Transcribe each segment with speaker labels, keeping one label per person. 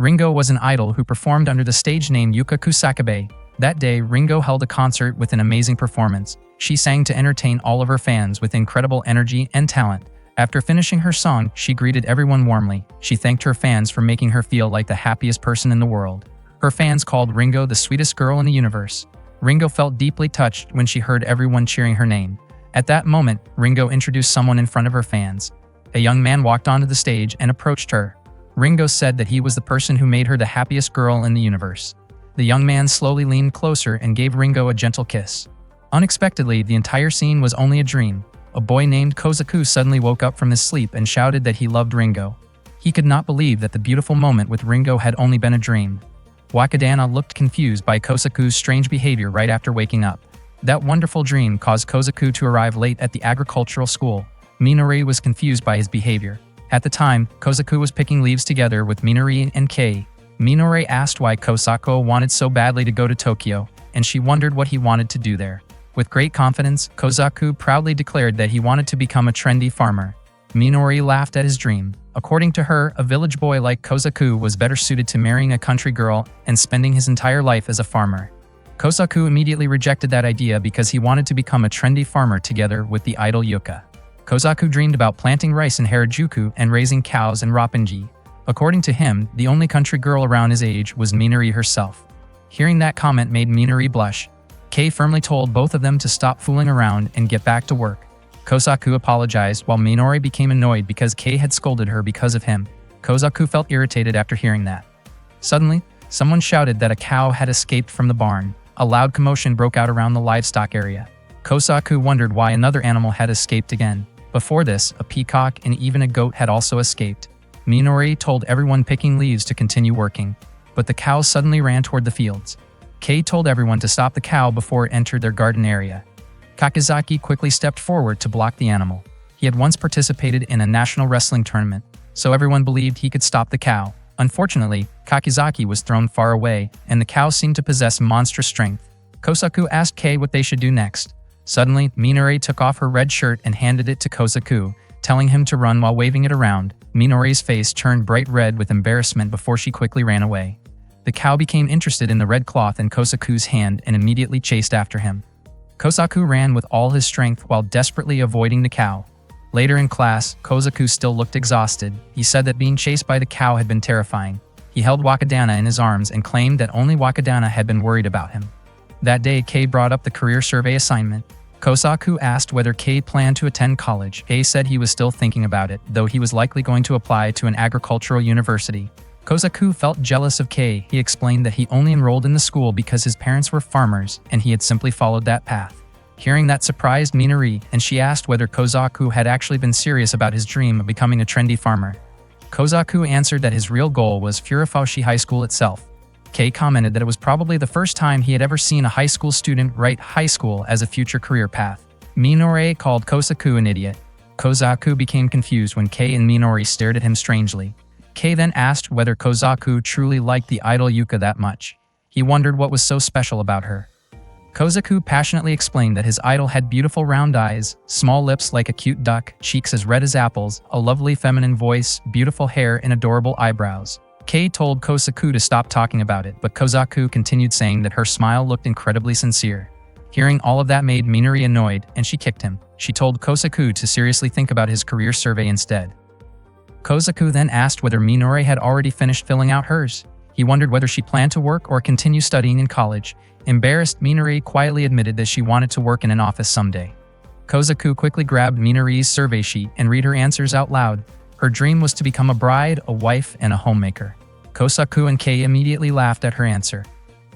Speaker 1: Ringo was an idol who performed under the stage name Yuka Kusakabe. That day, Ringo held a concert with an amazing performance. She sang to entertain all of her fans with incredible energy and talent. After finishing her song, she greeted everyone warmly. She thanked her fans for making her feel like the happiest person in the world. Her fans called Ringo the sweetest girl in the universe. Ringo felt deeply touched when she heard everyone cheering her name. At that moment, Ringo introduced someone in front of her fans. A young man walked onto the stage and approached her. Ringo said that he was the person who made her the happiest girl in the universe. The young man slowly leaned closer and gave Ringo a gentle kiss. Unexpectedly, the entire scene was only a dream. A boy named Kozaku suddenly woke up from his sleep and shouted that he loved Ringo. He could not believe that the beautiful moment with Ringo had only been a dream. Wakadana looked confused by Kozaku's strange behavior right after waking up. That wonderful dream caused Kozaku to arrive late at the agricultural school. Minori was confused by his behavior. At the time, Kozaku was picking leaves together with Minori and Kei. Minori asked why Kozaku wanted so badly to go to Tokyo, and she wondered what he wanted to do there. With great confidence, Kozaku proudly declared that he wanted to become a trendy farmer. Minori laughed at his dream. According to her, a village boy like Kozaku was better suited to marrying a country girl and spending his entire life as a farmer. Kozaku immediately rejected that idea because he wanted to become a trendy farmer together with the idol Yuka. Kozaku dreamed about planting rice in Harajuku and raising cows in Roppongi. According to him, the only country girl around his age was Minori herself. Hearing that comment made Minori blush. Kei firmly told both of them to stop fooling around and get back to work. Kozaku apologized while Minori became annoyed because Kei had scolded her because of him. Kozaku felt irritated after hearing that. Suddenly, someone shouted that a cow had escaped from the barn. A loud commotion broke out around the livestock area. Kozaku wondered why another animal had escaped again. Before this, a peacock and even a goat had also escaped. Minori told everyone picking leaves to continue working, but the cow suddenly ran toward the fields. Kei told everyone to stop the cow before it entered their garden area. Kakizaki quickly stepped forward to block the animal. He had once participated in a national wrestling tournament, so everyone believed he could stop the cow. Unfortunately, Kakizaki was thrown far away, and the cow seemed to possess monstrous strength. Kozaku asked Kei what they should do next. Suddenly, Minori took off her red shirt and handed it to Kozaku, telling him to run while waving it around. Minori's face turned bright red with embarrassment before she quickly ran away. The cow became interested in the red cloth in Kozaku's hand and immediately chased after him. Kozaku ran with all his strength while desperately avoiding the cow. Later in class, Kozaku still looked exhausted. He said that being chased by the cow had been terrifying. He held Wakadana in his arms and claimed that only Wakadana had been worried about him. That day, Kei brought up the career survey assignment. Kozaku asked whether Kei planned to attend college. Kei said he was still thinking about it, though he was likely going to apply to an agricultural university. Kozaku felt jealous of Kei. He explained that he only enrolled in the school because his parents were farmers and he had simply followed that path. Hearing that surprised Minori, and she asked whether Kozaku had actually been serious about his dream of becoming a trendy farmer. Kozaku answered that his real goal was Furufushi High School itself. Kei commented that it was probably the first time he had ever seen a high school student write high school as a future career path. Minori called Kozaku an idiot. Kozaku became confused when Kei and Minori stared at him strangely. Kei then asked whether Kozaku truly liked the idol Yuka that much. He wondered what was so special about her. Kozaku passionately explained that his idol had beautiful round eyes, small lips like a cute duck, cheeks as red as apples, a lovely feminine voice, beautiful hair, and adorable eyebrows. Kei told Kozaku to stop talking about it, but Kozaku continued saying that her smile looked incredibly sincere. Hearing all of that made Minori annoyed, and she kicked him. She told Kozaku to seriously think about his career survey instead. Kozaku then asked whether Minori had already finished filling out hers. He wondered whether she planned to work or continue studying in college. Embarrassed, Minori quietly admitted that she wanted to work in an office someday. Kozaku quickly grabbed Minori's survey sheet and read her answers out loud. Her dream was to become a bride, a wife, and a homemaker. Kozaku and Kei immediately laughed at her answer.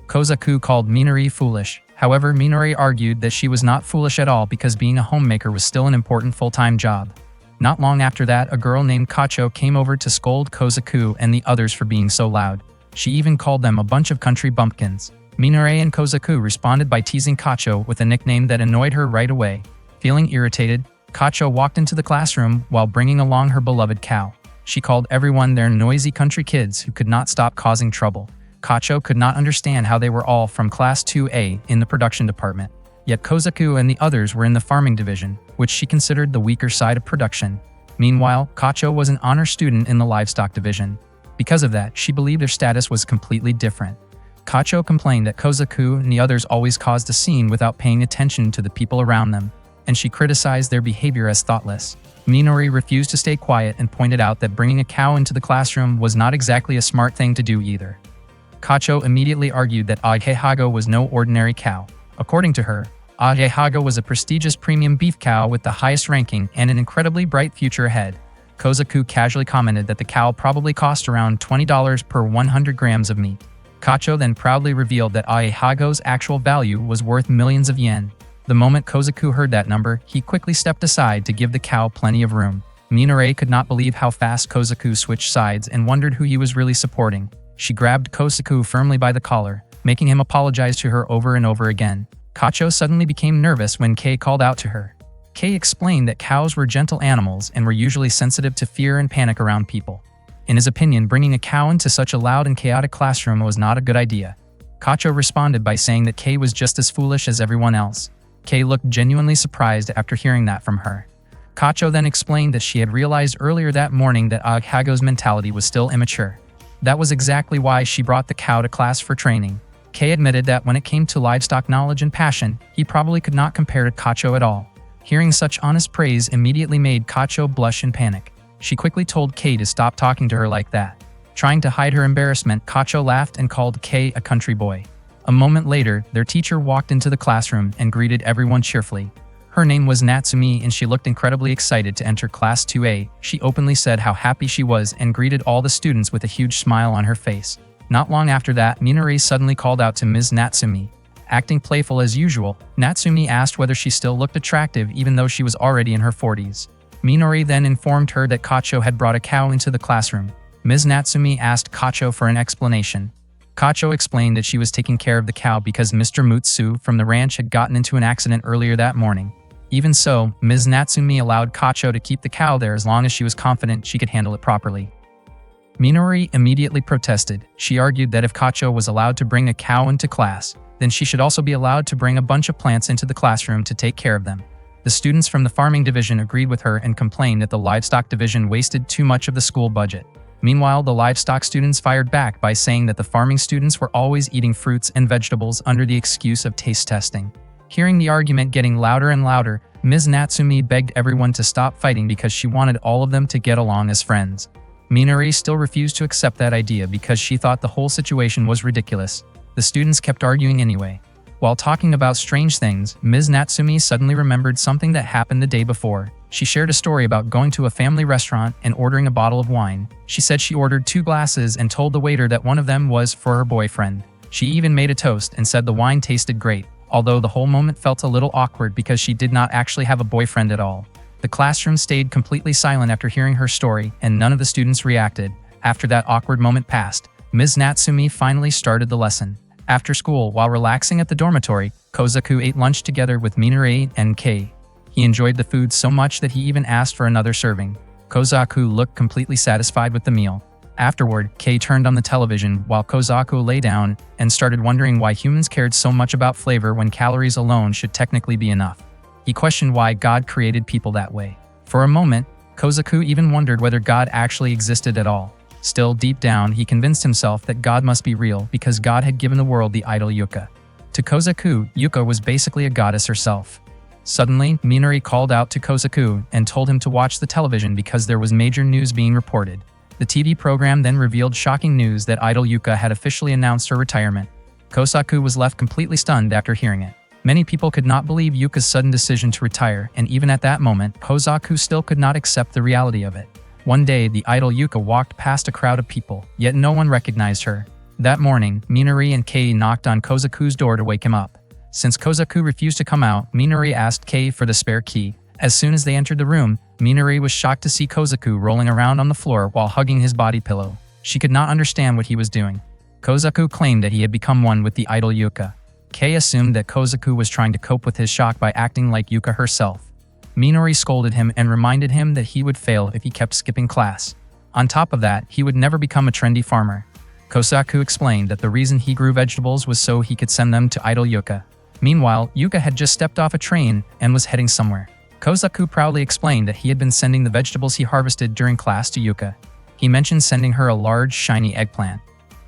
Speaker 1: Kozaku called Minori foolish. However, Minori argued that she was not foolish at all because being a homemaker was still an important full-time job. Not long after that, a girl named Kacho came over to scold Kozaku and the others for being so loud. She even called them a bunch of country bumpkins. Minori and Kozaku responded by teasing Kacho with a nickname that annoyed her right away. Feeling irritated, Kacho walked into the classroom while bringing along her beloved cow. She called everyone their noisy country kids who could not stop causing trouble. Kacho could not understand how they were all from Class 2A in the production department. Yet Kozaku and the others were in the farming division, which she considered the weaker side of production. Meanwhile, Kacho was an honor student in the livestock division. Because of that, she believed their status was completely different. Kacho complained that Kozaku and the others always caused a scene without paying attention to the people around them, and she criticized their behavior as thoughtless. Minori refused to stay quiet and pointed out that bringing a cow into the classroom was not exactly a smart thing to do either. Kacho immediately argued that Agehago was no ordinary cow. According to her, Agehago was a prestigious premium beef cow with the highest ranking and an incredibly bright future ahead. Kozaku casually commented that the cow probably cost around $20 per 100 grams of meat. Kacho then proudly revealed that Agehago's actual value was worth millions of yen. The moment Kozaku heard that number, he quickly stepped aside to give the cow plenty of room. Minori could not believe how fast Kozaku switched sides and wondered who he was really supporting. She grabbed Kozaku firmly by the collar, making him apologize to her over and over again. Kacho suddenly became nervous when Kei called out to her. Kei explained that cows were gentle animals and were usually sensitive to fear and panic around people. In his opinion, bringing a cow into such a loud and chaotic classroom was not a good idea. Kacho responded by saying that Kei was just as foolish as everyone else. Kei looked genuinely surprised after hearing that from her. Kacho then explained that she had realized earlier that morning that Agehago's mentality was still immature. That was exactly why she brought the cow to class for training. Kei admitted that when it came to livestock knowledge and passion, he probably could not compare to Kacho at all. Hearing such honest praise immediately made Kacho blush and panic. She quickly told Kei to stop talking to her like that. Trying to hide her embarrassment, Kacho laughed and called Kei a country boy. A moment later, their teacher walked into the classroom and greeted everyone cheerfully. Her name was Natsumi and she looked incredibly excited to enter Class 2A. She openly said how happy she was and greeted all the students with a huge smile on her face. Not long after that, Minori suddenly called out to Ms. Natsumi. Acting playful as usual, Natsumi asked whether she still looked attractive even though she was already in her 40s. Minori then informed her that Kacho had brought a cow into the classroom. Ms. Natsumi asked Kacho for an explanation. Kacho explained that she was taking care of the cow because Mr. Mutsu from the ranch had gotten into an accident earlier that morning. Even so, Ms. Natsumi allowed Kacho to keep the cow there as long as she was confident she could handle it properly. Minori immediately protested. She argued that if Kacho was allowed to bring a cow into class, then she should also be allowed to bring a bunch of plants into the classroom to take care of them. The students from the farming division agreed with her and complained that the livestock division wasted too much of the school budget. Meanwhile, the livestock students fired back by saying that the farming students were always eating fruits and vegetables under the excuse of taste testing. Hearing the argument getting louder and louder, Ms. Natsumi begged everyone to stop fighting because she wanted all of them to get along as friends. Minori still refused to accept that idea because she thought the whole situation was ridiculous. The students kept arguing anyway. While talking about strange things, Ms. Natsumi suddenly remembered something that happened the day before. She shared a story about going to a family restaurant and ordering a bottle of wine. She said she ordered 2 glasses and told the waiter that one of them was for her boyfriend. She even made a toast and said the wine tasted great, although the whole moment felt a little awkward because she did not actually have a boyfriend at all. The classroom stayed completely silent after hearing her story, and none of the students reacted. After that awkward moment passed, Ms. Natsumi finally started the lesson. After school, while relaxing at the dormitory, Kozaku ate lunch together with Minori and Kei. He enjoyed the food so much that he even asked for another serving. Kozaku looked completely satisfied with the meal. Afterward, Kei turned on the television while Kozaku lay down and started wondering why humans cared so much about flavor when calories alone should technically be enough. He questioned why God created people that way. For a moment, Kozaku even wondered whether God actually existed at all. Still, deep down, he convinced himself that God must be real because God had given the world the idol Yuka. To Kozaku, Yuka was basically a goddess herself. Suddenly, Minori called out to Kozaku and told him to watch the television because there was major news being reported. The TV program then revealed shocking news that idol Yuka had officially announced her retirement. Kozaku was left completely stunned after hearing it. Many people could not believe Yuka's sudden decision to retire, and even at that moment, Kozaku still could not accept the reality of it. One day, the idol Yuka walked past a crowd of people, yet no one recognized her. That morning, Minori and Kei knocked on Kozaku's door to wake him up. Since Kozaku refused to come out, Minori asked Kei for the spare key. As soon as they entered the room, Minori was shocked to see Kozaku rolling around on the floor while hugging his body pillow. She could not understand what he was doing. Kozaku claimed that he had become one with the idol Yuka. Kei assumed that Kozaku was trying to cope with his shock by acting like Yuka herself. Minori scolded him and reminded him that he would fail if he kept skipping class. On top of that, he would never become a trendy farmer. Kozaku explained that the reason he grew vegetables was so he could send them to idol Yuka. Meanwhile, Yuka had just stepped off a train and was heading somewhere. Kozaku proudly explained that he had been sending the vegetables he harvested during class to Yuka. He mentioned sending her a large, shiny eggplant.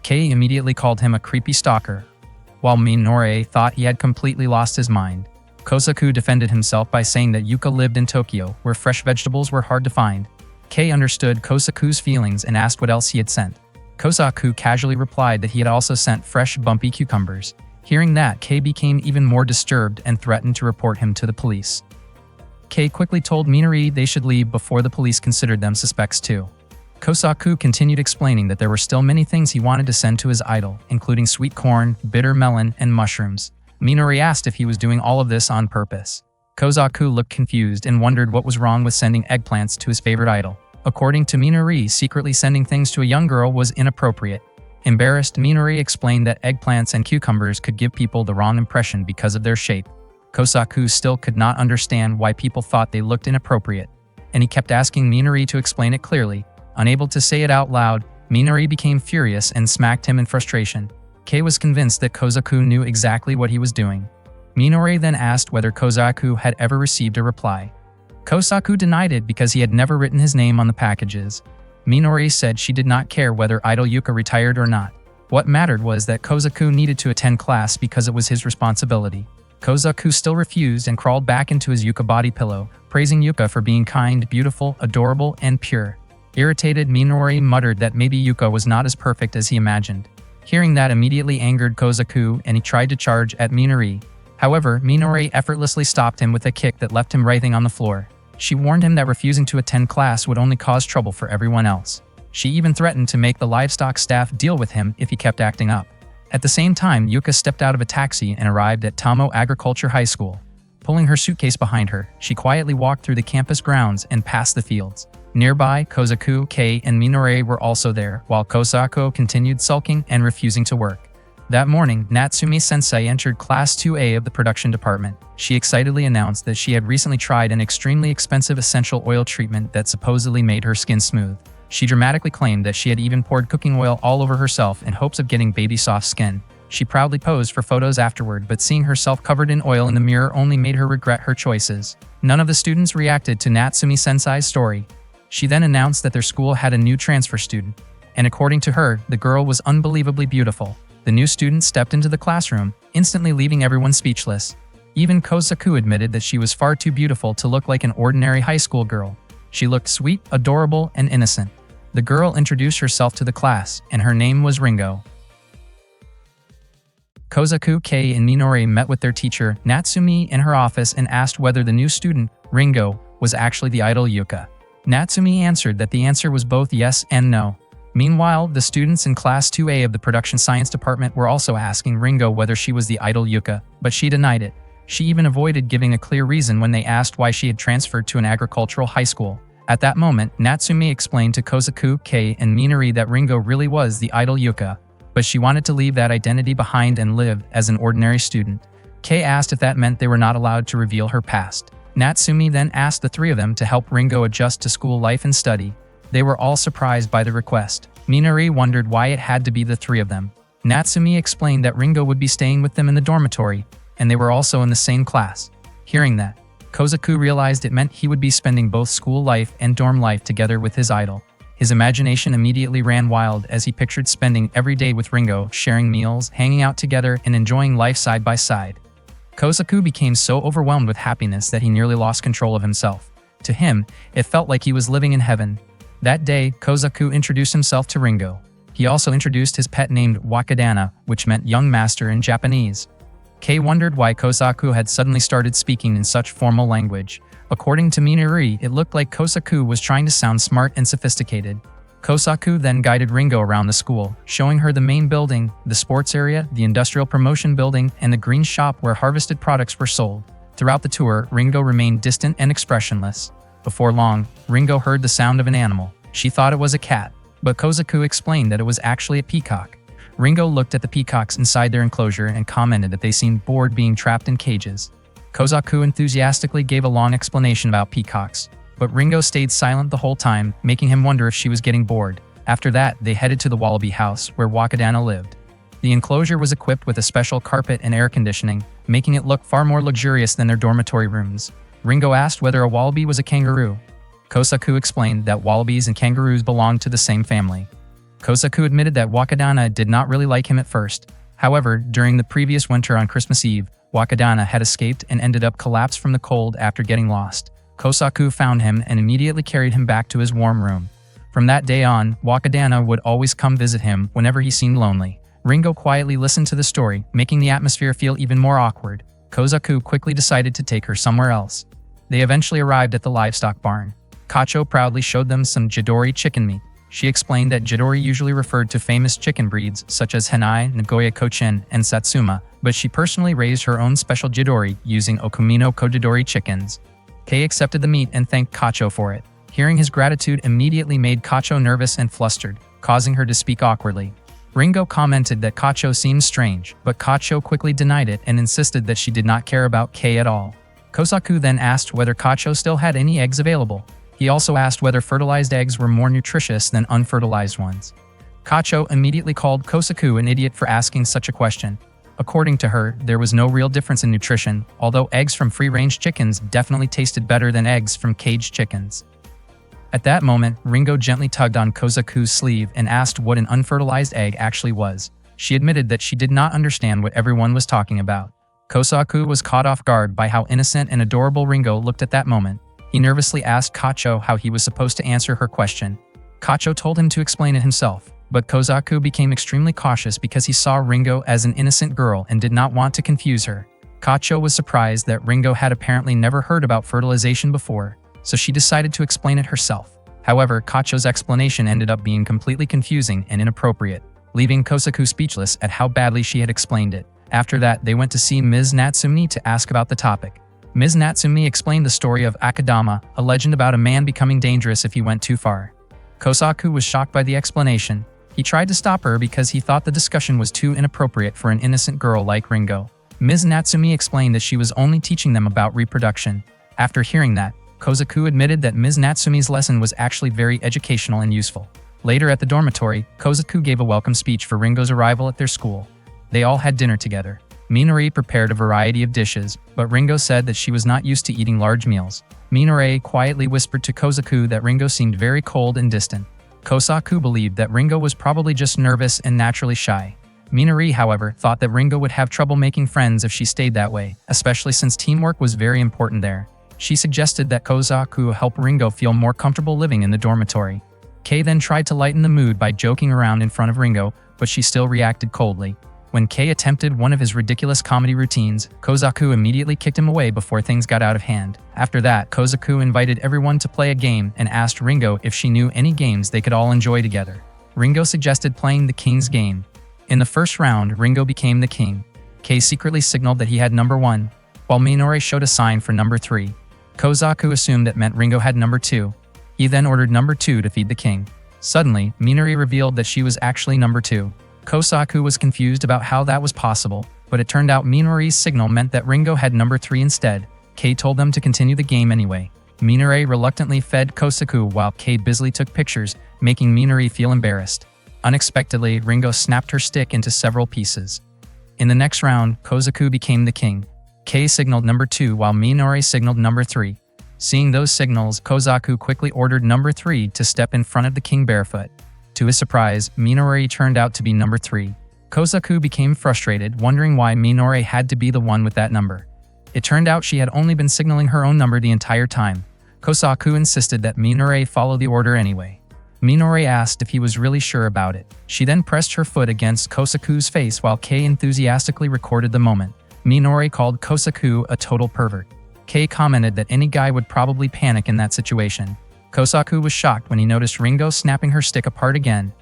Speaker 1: Kei immediately called him a creepy stalker, while Minori thought he had completely lost his mind. Kosaku defended himself by saying that Yuka lived in Tokyo, where fresh vegetables were hard to find. Kei understood Kosaku's feelings and asked what else he had sent. Kosaku casually replied that he had also sent fresh, bumpy cucumbers. Hearing that, Kei became even more disturbed and threatened to report him to the police. Kei quickly told Minori they should leave before the police considered them suspects too. Kosaku continued explaining that there were still many things he wanted to send to his idol, including sweet corn, bitter melon, and mushrooms. Minori asked if he was doing all of this on purpose. Kosaku looked confused and wondered what was wrong with sending eggplants to his favorite idol. According to Minori, secretly sending things to a young girl was inappropriate. Embarrassed, Minori explained that eggplants and cucumbers could give people the wrong impression because of their shape. Kosaku still could not understand why people thought they looked inappropriate, and he kept asking Minori to explain it clearly. Unable to say it out loud, Minori became furious and smacked him in frustration. Kei was convinced that Kosaku knew exactly what he was doing. Minori then asked whether Kosaku had ever received a reply. Kosaku denied it because he had never written his name on the packages. Minori said she did not care whether Idol Yuka retired or not. What mattered was that Kosaku needed to attend class because it was his responsibility. Kosaku still refused and crawled back into his Yuka body pillow, praising Yuka for being kind, beautiful, adorable, and pure. Irritated, Minori muttered that maybe Yuka was not as perfect as he imagined. Hearing that immediately angered Kosaku, and he tried to charge at Minori. However, Minori effortlessly stopped him with a kick that left him writhing on the floor. She warned him that refusing to attend class would only cause trouble for everyone else. She even threatened to make the livestock staff deal with him if he kept acting up. At the same time, Yuka stepped out of a taxi and arrived at Tamo Agriculture High School. Pulling her suitcase behind her, she quietly walked through the campus grounds and past the fields. Nearby, Kosaku, Kei, and Minori were also there, while Kosaku continued sulking and refusing to work. That morning, Natsumi-sensei entered Class 2A of the production department. She excitedly announced that she had recently tried an extremely expensive essential oil treatment that supposedly made her skin smooth. She dramatically claimed that she had even poured cooking oil all over herself in hopes of getting baby-soft skin. She proudly posed for photos afterward, but seeing herself covered in oil in the mirror only made her regret her choices. None of the students reacted to Natsumi-sensei's story. She then announced that their school had a new transfer student, and according to her, the girl was unbelievably beautiful. The new student stepped into the classroom, instantly leaving everyone speechless. Even Kosaku admitted that she was far too beautiful to look like an ordinary high school girl. She looked sweet, adorable, and innocent. The girl introduced herself to the class, and her name was Ringo. Kosaku, Kei, and Minori met with their teacher, Natsumi, in her office and asked whether the new student, Ringo, was actually the idol Yuka. Natsumi answered that the answer was both yes and no. Meanwhile, the students in Class 2A of the Production Science Department were also asking Ringo whether she was the idol Yuka, but she denied it. She even avoided giving a clear reason when they asked why she had transferred to an agricultural high school. At that moment, Natsumi explained to Kosaku, Kei, and Minori that Ringo really was the idol Yuka, but she wanted to leave that identity behind and live as an ordinary student. Kei asked if that meant they were not allowed to reveal her past. Natsumi then asked the three of them to help Ringo adjust to school life and study. They were all surprised by the request. Minori wondered why it had to be the three of them. Natsumi explained that Ringo would be staying with them in the dormitory, and they were also in the same class. Hearing that, Kosaku realized it meant he would be spending both school life and dorm life together with his idol. His imagination immediately ran wild as he pictured spending every day with Ringo, sharing meals, hanging out together, and enjoying life side by side. Kosaku became so overwhelmed with happiness that he nearly lost control of himself. To him, it felt like he was living in heaven. That day, Kosaku introduced himself to Ringo. He also introduced his pet named Wakadana, which meant young master in Japanese. Kei wondered why Kosaku had suddenly started speaking in such formal language. According to Minori, it looked like Kosaku was trying to sound smart and sophisticated. Kosaku then guided Ringo around the school, showing her the main building, the sports area, the industrial promotion building, and the green shop where harvested products were sold. Throughout the tour, Ringo remained distant and expressionless. Before long, Ringo heard the sound of an animal. She thought it was a cat, but Kosaku explained that it was actually a peacock. Ringo looked at the peacocks inside their enclosure and commented that they seemed bored being trapped in cages. Kosaku enthusiastically gave a long explanation about peacocks, but Ringo stayed silent the whole time, making him wonder if she was getting bored. After that, they headed to the Wallaby house, where Wakadana lived. The enclosure was equipped with a special carpet and air conditioning, making it look far more luxurious than their dormitory rooms. Ringo asked whether a wallaby was a kangaroo. Kosaku explained that wallabies and kangaroos belonged to the same family. Kosaku admitted that Wakadana did not really like him at first. However, during the previous winter on Christmas Eve, Wakadana had escaped and ended up collapsed from the cold after getting lost. Kosaku found him and immediately carried him back to his warm room. From that day on, Wakadana would always come visit him whenever he seemed lonely. Ringo quietly listened to the story, making the atmosphere feel even more awkward. Kosaku quickly decided to take her somewhere else. They eventually arrived at the livestock barn. Kacho proudly showed them some Jidori chicken meat. She explained that Jidori usually referred to famous chicken breeds such as Henai, Nagoya Cochin, and Satsuma, but she personally raised her own special Jidori using Okumino Kojidori chickens. Kei accepted the meat and thanked Kacho for it. Hearing his gratitude immediately made Kacho nervous and flustered, causing her to speak awkwardly. Ringo commented that Kacho seemed strange, but Kacho quickly denied it and insisted that she did not care about Kei at all. Kosaku then asked whether Kacho still had any eggs available. He also asked whether fertilized eggs were more nutritious than unfertilized ones. Kacho immediately called Kosaku an idiot for asking such a question. According to her, there was no real difference in nutrition, although eggs from free-range chickens definitely tasted better than eggs from caged chickens. At that moment, Ringo gently tugged on Kosaku's sleeve and asked what an unfertilized egg actually was. She admitted that she did not understand what everyone was talking about. Kosaku was caught off guard by how innocent and adorable Ringo looked at that moment. He nervously asked Kacho how he was supposed to answer her question. Kacho told him to explain it himself, but Kosaku became extremely cautious because he saw Ringo as an innocent girl and did not want to confuse her. Kacho was surprised that Ringo had apparently never heard about fertilization before, so she decided to explain it herself. However, Kacho's explanation ended up being completely confusing and inappropriate, leaving Kosaku speechless at how badly she had explained it. After that, they went to see Ms. Natsumi to ask about the topic. Ms. Natsumi explained the story of Akadama, a legend about a man becoming dangerous if he went too far. Kosaku was shocked by the explanation. He tried to stop her because he thought the discussion was too inappropriate for an innocent girl like Ringo. Ms. Natsumi explained that she was only teaching them about reproduction. After hearing that, Kosaku admitted that Ms. Natsumi's lesson was actually very educational and useful. Later at the dormitory, Kosaku gave a welcome speech for Ringo's arrival at their school. They all had dinner together. Minori prepared a variety of dishes, but Ringo said that she was not used to eating large meals. Minori quietly whispered to Kosaku that Ringo seemed very cold and distant. Kosaku believed that Ringo was probably just nervous and naturally shy. Minori, however, thought that Ringo would have trouble making friends if she stayed that way, especially since teamwork was very important there. She suggested that Kosaku help Ringo feel more comfortable living in the dormitory. Kei then tried to lighten the mood by joking around in front of Ringo, but she still reacted coldly. When Kei attempted one of his ridiculous comedy routines, Kosaku immediately kicked him away before things got out of hand. After that, Kosaku invited everyone to play a game and asked Ringo if she knew any games they could all enjoy together. Ringo suggested playing the King's Game. In the first round, Ringo became the king. Kei secretly signaled that he had number 1, while Minori showed a sign for number 3. Kosaku assumed that meant Ringo had number 2. He then ordered number 2 to feed the king. Suddenly, Minori revealed that she was actually number 2. Kosaku was confused about how that was possible, but it turned out Minori's signal meant that Ringo had number 3 instead. Kei told them to continue the game anyway. Minori reluctantly fed Kosaku while Kei busily took pictures, making Minori feel embarrassed. Unexpectedly, Ringo snapped her stick into several pieces. In the next round, Kosaku became the king. Kei signaled number 2 while Minori signaled number 3. Seeing those signals, Kosaku quickly ordered number 3 to step in front of the king barefoot. To his surprise, Minori turned out to be number 3. Kosaku became frustrated, wondering why Minori had to be the one with that number. It turned out she had only been signaling her own number the entire time. Kosaku insisted that Minori follow the order anyway. Minori asked if he was really sure about it. She then pressed her foot against Kosaku's face while Kei enthusiastically recorded the moment. Minori called Kosaku a total pervert. Kei commented that any guy would probably panic in that situation. Kosaku was shocked when he noticed Ringo snapping her stick apart again.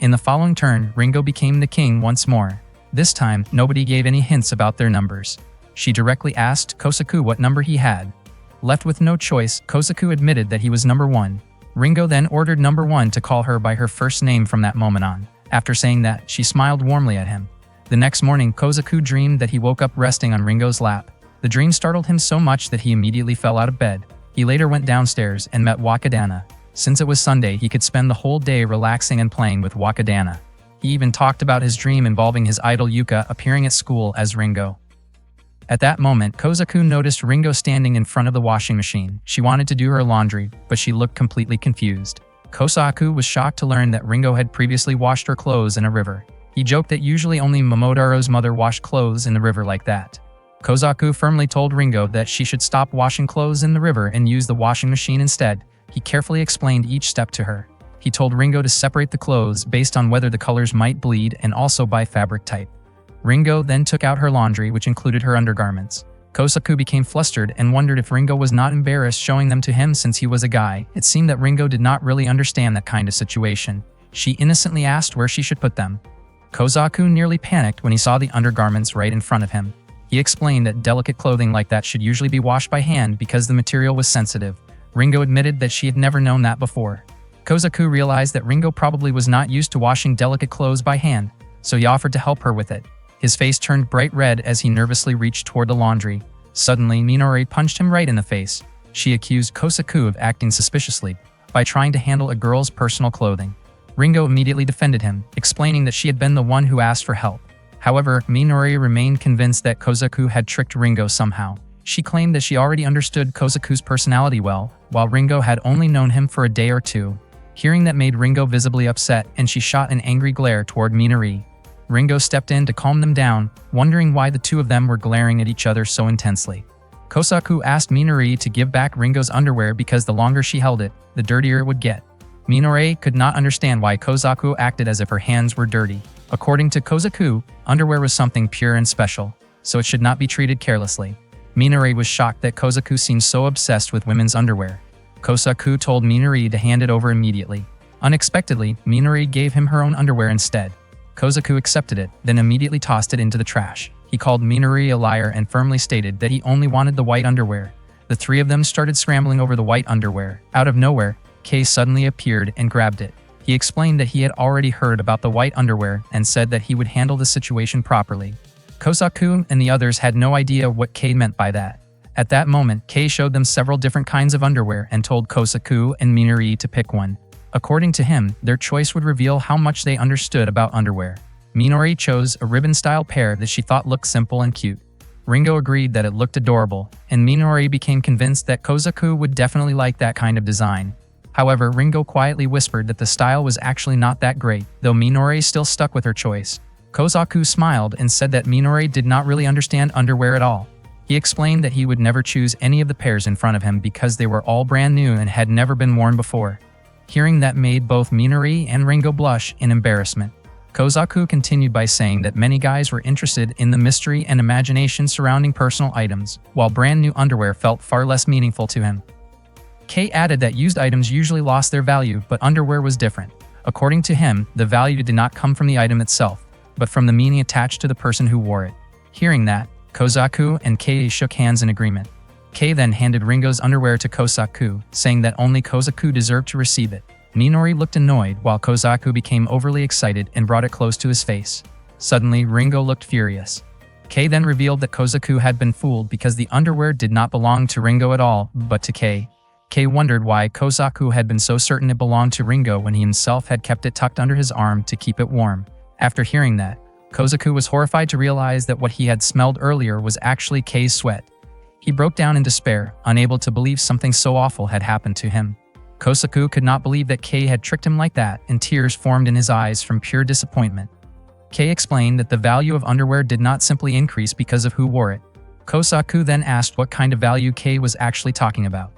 Speaker 1: In the following turn, Ringo became the king once more. This time, nobody gave any hints about their numbers. She directly asked Kosaku what number he had. Left with no choice, Kosaku admitted that he was number 1. Ringo then ordered number 1 to call her by her first name from that moment on. After saying that, she smiled warmly at him. The next morning, Kosaku dreamed that he woke up resting on Ringo's lap. The dream startled him so much that he immediately fell out of bed. He later went downstairs and met Wakadana. Since it was Sunday, he could spend the whole day relaxing and playing with Wakadana. He even talked about his dream involving his idol Yuka appearing at school as Ringo. At that moment, Kozaku noticed Ringo standing in front of the washing machine. She wanted to do her laundry, but she looked completely confused. Kozaku was shocked to learn that Ringo had previously washed her clothes in a river. He joked that usually only Momotaro's mother washed clothes in the river like that. Kozaku firmly told Ringo that she should stop washing clothes in the river and use the washing machine instead. He carefully explained each step to her. He told Ringo to separate the clothes based on whether the colors might bleed and also by fabric type. Ringo then took out her laundry, which included her undergarments. Kozaku became flustered and wondered if Ringo was not embarrassed showing them to him since he was a guy. It seemed that Ringo did not really understand that kind of situation. She innocently asked where she should put them. Kozaku nearly panicked when he saw the undergarments right in front of him. He explained that delicate clothing like that should usually be washed by hand because the material was sensitive. Ringo admitted that she had never known that before. Kozaku realized that Ringo probably was not used to washing delicate clothes by hand, so he offered to help her with it. His face turned bright red as he nervously reached toward the laundry. Suddenly, Minori punched him right in the face. She accused Kozaku of acting suspiciously by trying to handle a girl's personal clothing. Ringo immediately defended him, explaining that she had been the one who asked for help. However, Minori remained convinced that Kozaku had tricked Ringo somehow. She claimed that she already understood Kozaku's personality well, while Ringo had only known him for a day or two. Hearing that made Ringo visibly upset, and she shot an angry glare toward Minori. Ringo stepped in to calm them down, wondering why the two of them were glaring at each other so intensely. Kozaku asked Minori to give back Ringo's underwear because the longer she held it, the dirtier it would get. Minori could not understand why Kozaku acted as if her hands were dirty. According to Kozaku, underwear was something pure and special, so it should not be treated carelessly. Minori was shocked that Kozaku seemed so obsessed with women's underwear. Kozaku told Minori to hand it over immediately. Unexpectedly, Minori gave him her own underwear instead. Kozaku accepted it, then immediately tossed it into the trash. He called Minori a liar and firmly stated that he only wanted the white underwear. The three of them started scrambling over the white underwear. Out of nowhere, Kei suddenly appeared and grabbed it. He explained that he had already heard about the white underwear and said that he would handle the situation properly. Kozaku and the others had no idea what Kei meant by that. At that moment, Kei showed them several different kinds of underwear and told Kozaku and Minori to pick one. According to him, their choice would reveal how much they understood about underwear. Minori chose a ribbon-style pair that she thought looked simple and cute. Ringo agreed that it looked adorable, and Minori became convinced that Kozaku would definitely like that kind of design. However, Ringo quietly whispered that the style was actually not that great, though Minori still stuck with her choice. Kozaku smiled and said that Minori did not really understand underwear at all. He explained that he would never choose any of the pairs in front of him because they were all brand new and had never been worn before. Hearing that made both Minori and Ringo blush in embarrassment. Kozaku continued by saying that many guys were interested in the mystery and imagination surrounding personal items, while brand new underwear felt far less meaningful to him. Kei added that used items usually lost their value, but underwear was different. According to him, the value did not come from the item itself, but from the meaning attached to the person who wore it. Hearing that, Kozaku and Kei shook hands in agreement. Kei then handed Ringo's underwear to Kozaku, saying that only Kozaku deserved to receive it. Minori looked annoyed while Kozaku became overly excited and brought it close to his face. Suddenly, Ringo looked furious. Kei then revealed that Kozaku had been fooled because the underwear did not belong to Ringo at all, but to Kei. Kei wondered why Kozaku had been so certain it belonged to Ringo when he himself had kept it tucked under his arm to keep it warm. After hearing that, Kozaku was horrified to realize that what he had smelled earlier was actually Kei's sweat. He broke down in despair, unable to believe something so awful had happened to him. Kozaku could not believe that Kei had tricked him like that, and tears formed in his eyes from pure disappointment. Kei explained that the value of underwear did not simply increase because of who wore it. Kozaku then asked what kind of value Kei was actually talking about.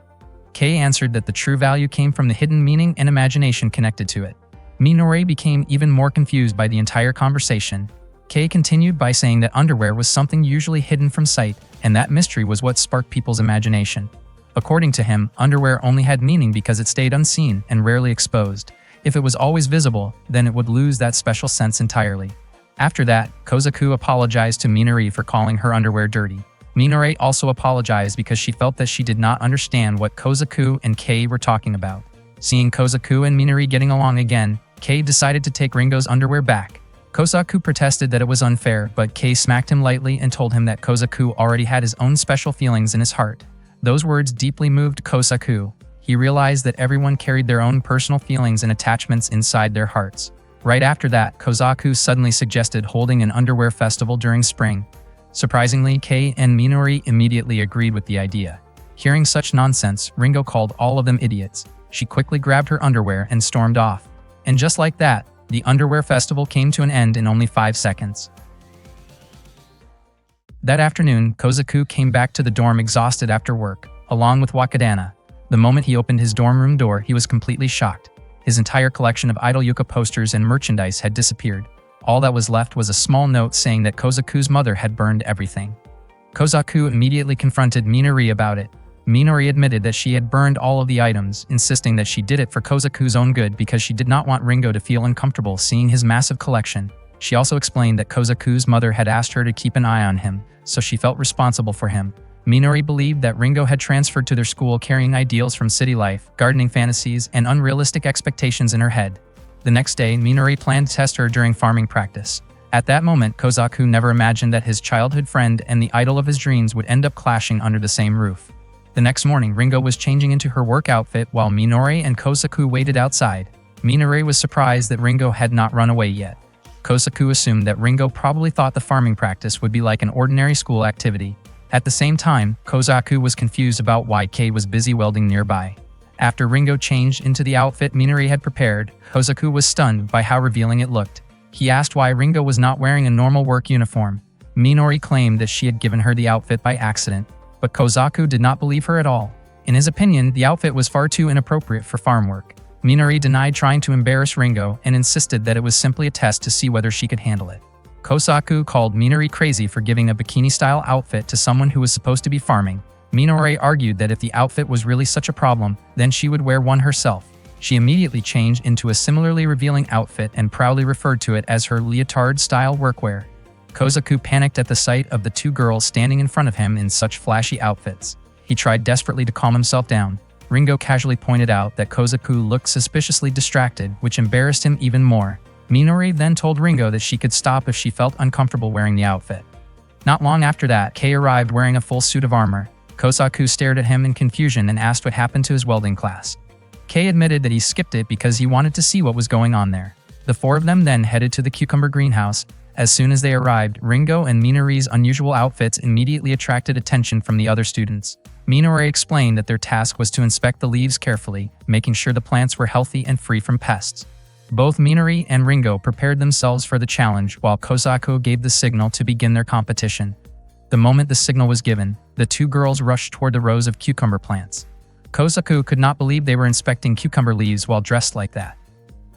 Speaker 1: Kei answered that the true value came from the hidden meaning and imagination connected to it. Minori became even more confused by the entire conversation. Kei continued by saying that underwear was something usually hidden from sight, and that mystery was what sparked people's imagination. According to him, underwear only had meaning because it stayed unseen and rarely exposed. If it was always visible, then it would lose that special sense entirely. After that, Kozaku apologized to Minori for calling her underwear dirty. Minori also apologized because she felt that she did not understand what Kozaku and Kei were talking about. Seeing Kozaku and Minori getting along again, Kei decided to take Ringo's underwear back. Kozaku protested that it was unfair, but Kei smacked him lightly and told him that Kozaku already had his own special feelings in his heart. Those words deeply moved Kozaku. He realized that everyone carried their own personal feelings and attachments inside their hearts. Right after that, Kozaku suddenly suggested holding an underwear festival during spring. Surprisingly, Kei and Minori immediately agreed with the idea. Hearing such nonsense, Ringo called all of them idiots. She quickly grabbed her underwear and stormed off. And just like that, the underwear festival came to an end in only 5 seconds. That afternoon, Kozaku came back to the dorm exhausted after work, along with Wakadana. The moment he opened his dorm room door, he was completely shocked. His entire collection of idol yuka posters and merchandise had disappeared. All that was left was a small note saying that Kozaku's mother had burned everything. Kozaku immediately confronted Minori about it. Minori admitted that she had burned all of the items, insisting that she did it for Kozaku's own good because she did not want Ringo to feel uncomfortable seeing his massive collection. She also explained that Kozaku's mother had asked her to keep an eye on him, so she felt responsible for him. Minori believed that Ringo had transferred to their school carrying ideals from city life, gardening fantasies, and unrealistic expectations in her head. The next day, Minori planned to test her during farming practice. At that moment, Kozaku never imagined that his childhood friend and the idol of his dreams would end up clashing under the same roof. The next morning, Ringo was changing into her work outfit while Minori and Kozaku waited outside. Minori was surprised that Ringo had not run away yet. Kozaku assumed that Ringo probably thought the farming practice would be like an ordinary school activity. At the same time, Kozaku was confused about why Kei was busy welding nearby. After Ringo changed into the outfit Minori had prepared, Kozaku was stunned by how revealing it looked. He asked why Ringo was not wearing a normal work uniform. Minori claimed that she had given her the outfit by accident, but Kozaku did not believe her at all. In his opinion, the outfit was far too inappropriate for farm work. Minori denied trying to embarrass Ringo and insisted that it was simply a test to see whether she could handle it. Kozaku called Minori crazy for giving a bikini-style outfit to someone who was supposed to be farming. Minori argued that if the outfit was really such a problem, then she would wear one herself. She immediately changed into a similarly revealing outfit and proudly referred to it as her leotard-style workwear. Kozaku panicked at the sight of the two girls standing in front of him in such flashy outfits. He tried desperately to calm himself down. Ringo casually pointed out that Kozaku looked suspiciously distracted, which embarrassed him even more. Minori then told Ringo that she could stop if she felt uncomfortable wearing the outfit. Not long after that, Kei arrived wearing a full suit of armor. Kozaku stared at him in confusion and asked what happened to his welding class. Kei admitted that he skipped it because he wanted to see what was going on there. The four of them then headed to the cucumber greenhouse. As soon as they arrived, Ringo and Minori's unusual outfits immediately attracted attention from the other students. Minori explained that their task was to inspect the leaves carefully, making sure the plants were healthy and free from pests. Both Minori and Ringo prepared themselves for the challenge while Kozaku gave the signal to begin their competition. The moment the signal was given, the two girls rushed toward the rows of cucumber plants. Kozaku could not believe they were inspecting cucumber leaves while dressed like that.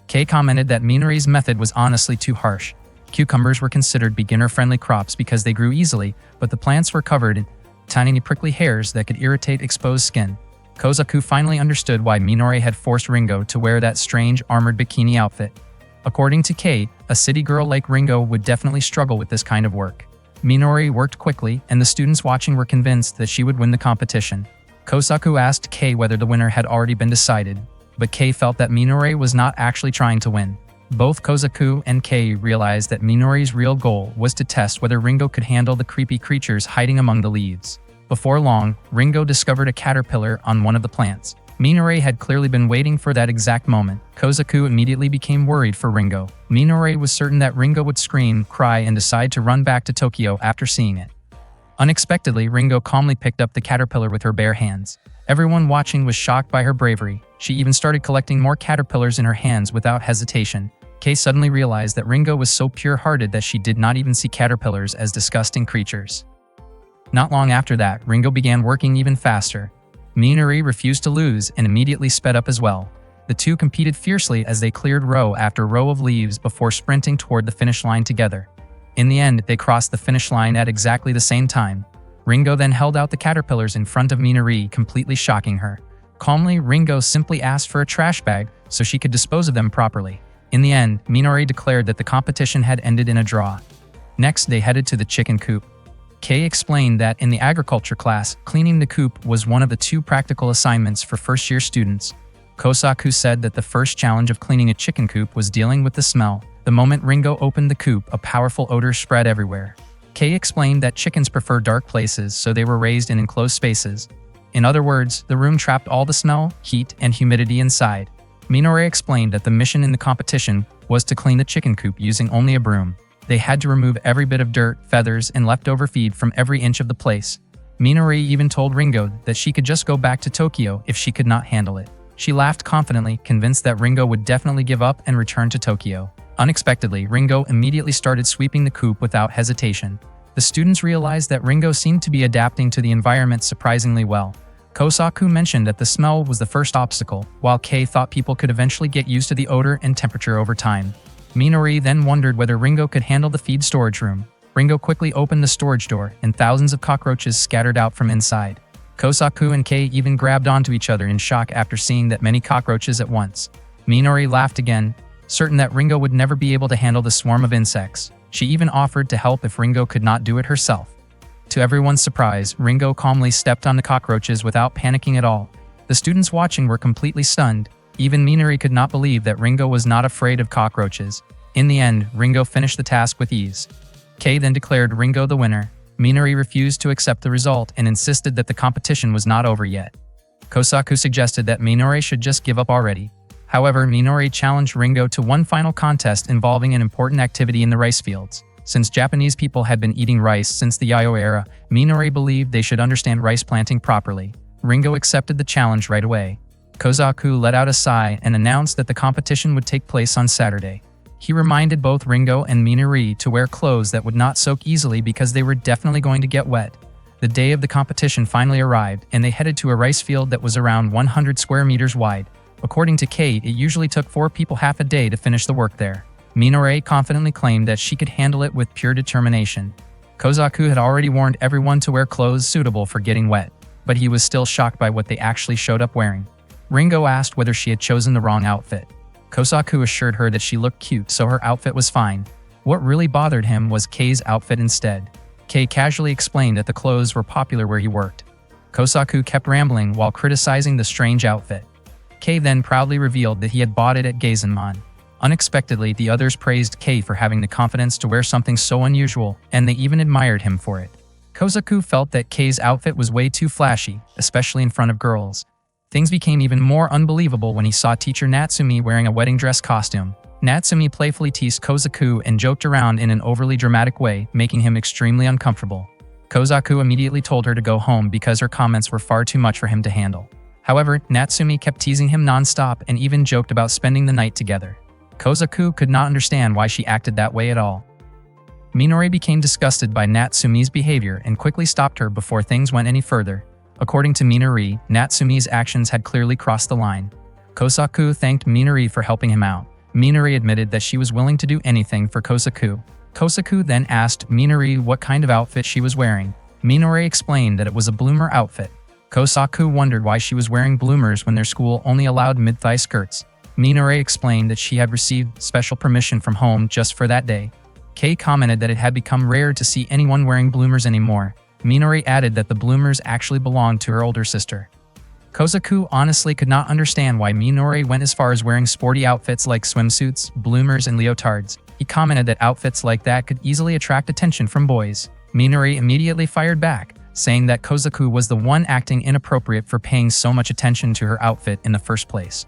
Speaker 1: Kei commented that Minori's method was honestly too harsh. Cucumbers were considered beginner-friendly crops because they grew easily, but the plants were covered in tiny prickly hairs that could irritate exposed skin. Kozaku finally understood why Minori had forced Ringo to wear that strange armored bikini outfit. According to Kei, a city girl like Ringo would definitely struggle with this kind of work. Minori worked quickly, and the students watching were convinced that she would win the competition. Kozaku asked Kei whether the winner had already been decided, but Kei felt that Minori was not actually trying to win. Both Kozaku and Kei realized that Minori's real goal was to test whether Ringo could handle the creepy creatures hiding among the leaves. Before long, Ringo discovered a caterpillar on one of the plants. Minori had clearly been waiting for that exact moment. Kozaku immediately became worried for Ringo. Minori was certain that Ringo would scream, cry, and decide to run back to Tokyo after seeing it. Unexpectedly, Ringo calmly picked up the caterpillar with her bare hands. Everyone watching was shocked by her bravery. She even started collecting more caterpillars in her hands without hesitation. Kei suddenly realized that Ringo was so pure-hearted that she did not even see caterpillars as disgusting creatures. Not long after that, Ringo began working even faster. Minori refused to lose and immediately sped up as well. The two competed fiercely as they cleared row after row of leaves before sprinting toward the finish line together. In the end, they crossed the finish line at exactly the same time. Ringo then held out the caterpillars in front of Minori, completely shocking her. Calmly, Ringo simply asked for a trash bag so she could dispose of them properly. In the end, Minori declared that the competition had ended in a draw. Next, they headed to the chicken coop. Kei explained that in the agriculture class, cleaning the coop was one of the 2 practical assignments for first-year students. Kozaku said that the first challenge of cleaning a chicken coop was dealing with the smell. The moment Ringo opened the coop, a powerful odor spread everywhere. Kei explained that chickens prefer dark places, so they were raised in enclosed spaces. In other words, the room trapped all the smell, heat, and humidity inside. Minori explained that the mission in the competition was to clean the chicken coop using only a broom. They had to remove every bit of dirt, feathers, and leftover feed from every inch of the place. Minori even told Ringo that she could just go back to Tokyo if she could not handle it. She laughed confidently, convinced that Ringo would definitely give up and return to Tokyo. Unexpectedly, Ringo immediately started sweeping the coop without hesitation. The students realized that Ringo seemed to be adapting to the environment surprisingly well. Kosaku mentioned that the smell was the first obstacle, while Kei thought people could eventually get used to the odor and temperature over time. Minori then wondered whether Ringo could handle the feed storage room. Ringo quickly opened the storage door, and thousands of cockroaches scattered out from inside. Kosaku and Kei even grabbed onto each other in shock after seeing that many cockroaches at once. Minori laughed again, certain that Ringo would never be able to handle the swarm of insects. She even offered to help if Ringo could not do it herself. To everyone's surprise, Ringo calmly stepped on the cockroaches without panicking at all. The students watching were completely stunned. Even Minori could not believe that Ringo was not afraid of cockroaches. In the end, Ringo finished the task with ease. Kei then declared Ringo the winner. Minori refused to accept the result and insisted that the competition was not over yet. Kosaku suggested that Minori should just give up already. However, Minori challenged Ringo to one final contest involving an important activity in the rice fields. Since Japanese people had been eating rice since the Yayoi era, Minori believed they should understand rice planting properly. Ringo accepted the challenge right away. Kosaku let out a sigh and announced that the competition would take place on Saturday. He reminded both Ringo and Minori to wear clothes that would not soak easily because they were definitely going to get wet. The day of the competition finally arrived, and they headed to a rice field that was around 100 square meters wide. According to Kei, it usually took 4 people half a day to finish the work there. Minori confidently claimed that she could handle it with pure determination. Kosaku had already warned everyone to wear clothes suitable for getting wet, but he was still shocked by what they actually showed up wearing. Ringo asked whether she had chosen the wrong outfit. Kosaku assured her that she looked cute, so her outfit was fine. What really bothered him was Kei's outfit instead. Kei casually explained that the clothes were popular where he worked. Kosaku kept rambling while criticizing the strange outfit. Kei then proudly revealed that he had bought it at Geisenman. Unexpectedly, the others praised Kei for having the confidence to wear something so unusual, and they even admired him for it. Kosaku felt that Kei's outfit was way too flashy, especially in front of girls. Things became even more unbelievable when he saw teacher Natsumi wearing a wedding dress costume. Natsumi playfully teased Kosaku and joked around in an overly dramatic way, making him extremely uncomfortable. Kosaku immediately told her to go home because her comments were far too much for him to handle. However, Natsumi kept teasing him non-stop and even joked about spending the night together. Kosaku could not understand why she acted that way at all. Minori became disgusted by Natsumi's behavior and quickly stopped her before things went any further. According to Minori, Natsumi's actions had clearly crossed the line. Kosaku thanked Minori for helping him out. Minori admitted that she was willing to do anything for Kosaku. Kosaku then asked Minori what kind of outfit she was wearing. Minori explained that it was a bloomer outfit. Kosaku wondered why she was wearing bloomers when their school only allowed mid-thigh skirts. Minori explained that she had received special permission from home just for that day. Kei commented that it had become rare to see anyone wearing bloomers anymore. Minori added that the bloomers actually belonged to her older sister. Kosaku honestly could not understand why Minori went as far as wearing sporty outfits like swimsuits, bloomers, and leotards. He commented that outfits like that could easily attract attention from boys. Minori immediately fired back, saying that Kosaku was the one acting inappropriate for paying so much attention to her outfit in the first place.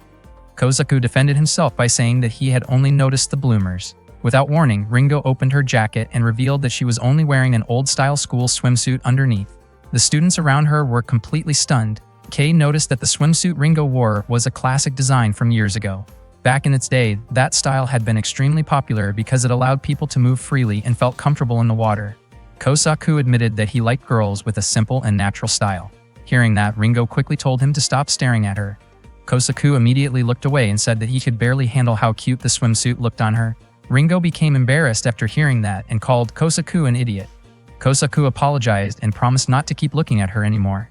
Speaker 1: Kosaku defended himself by saying that he had only noticed the bloomers. Without warning, Ringo opened her jacket and revealed that she was only wearing an old-style school swimsuit underneath. The students around her were completely stunned. Kei noticed that the swimsuit Ringo wore was a classic design from years ago. Back in its day, that style had been extremely popular because it allowed people to move freely and felt comfortable in the water. Kosaku admitted that he liked girls with a simple and natural style. Hearing that, Ringo quickly told him to stop staring at her. Kosaku immediately looked away and said that he could barely handle how cute the swimsuit looked on her. Ringo became embarrassed after hearing that and called Kosaku an idiot. Kosaku apologized and promised not to keep looking at her anymore.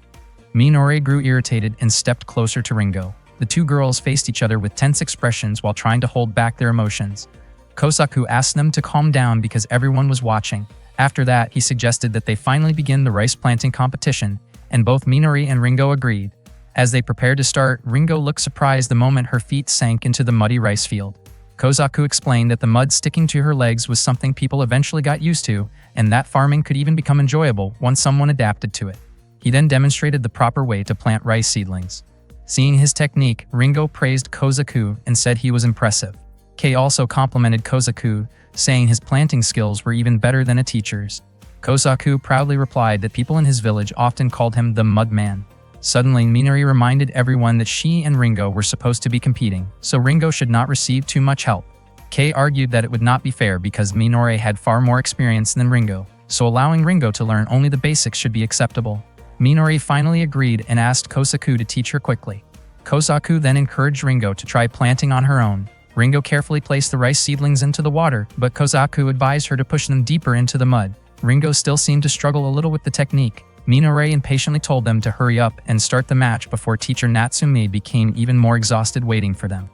Speaker 1: Minori grew irritated and stepped closer to Ringo. The two girls faced each other with tense expressions while trying to hold back their emotions. Kosaku asked them to calm down because everyone was watching. After that, he suggested that they finally begin the rice planting competition, and both Minori and Ringo agreed. As they prepared to start, Ringo looked surprised the moment her feet sank into the muddy rice field. Kosaku explained that the mud sticking to her legs was something people eventually got used to, and that farming could even become enjoyable once someone adapted to it. He then demonstrated the proper way to plant rice seedlings. Seeing his technique, Ringo praised Kosaku and said he was impressive. Kei also complimented Kozaku, saying his planting skills were even better than a teacher's. Kozaku proudly replied that people in his village often called him the Mud Man. Suddenly, Minori reminded everyone that she and Ringo were supposed to be competing, so Ringo should not receive too much help. Kei argued that it would not be fair because Minori had far more experience than Ringo, so allowing Ringo to learn only the basics should be acceptable. Minori finally agreed and asked Kozaku to teach her quickly. Kozaku then encouraged Ringo to try planting on her own. Ringo carefully placed the rice seedlings into the water, but Kozaku advised her to push them deeper into the mud. Ringo still seemed to struggle a little with the technique. Minori impatiently told them to hurry up and start the match before teacher Natsumi became even more exhausted waiting for them.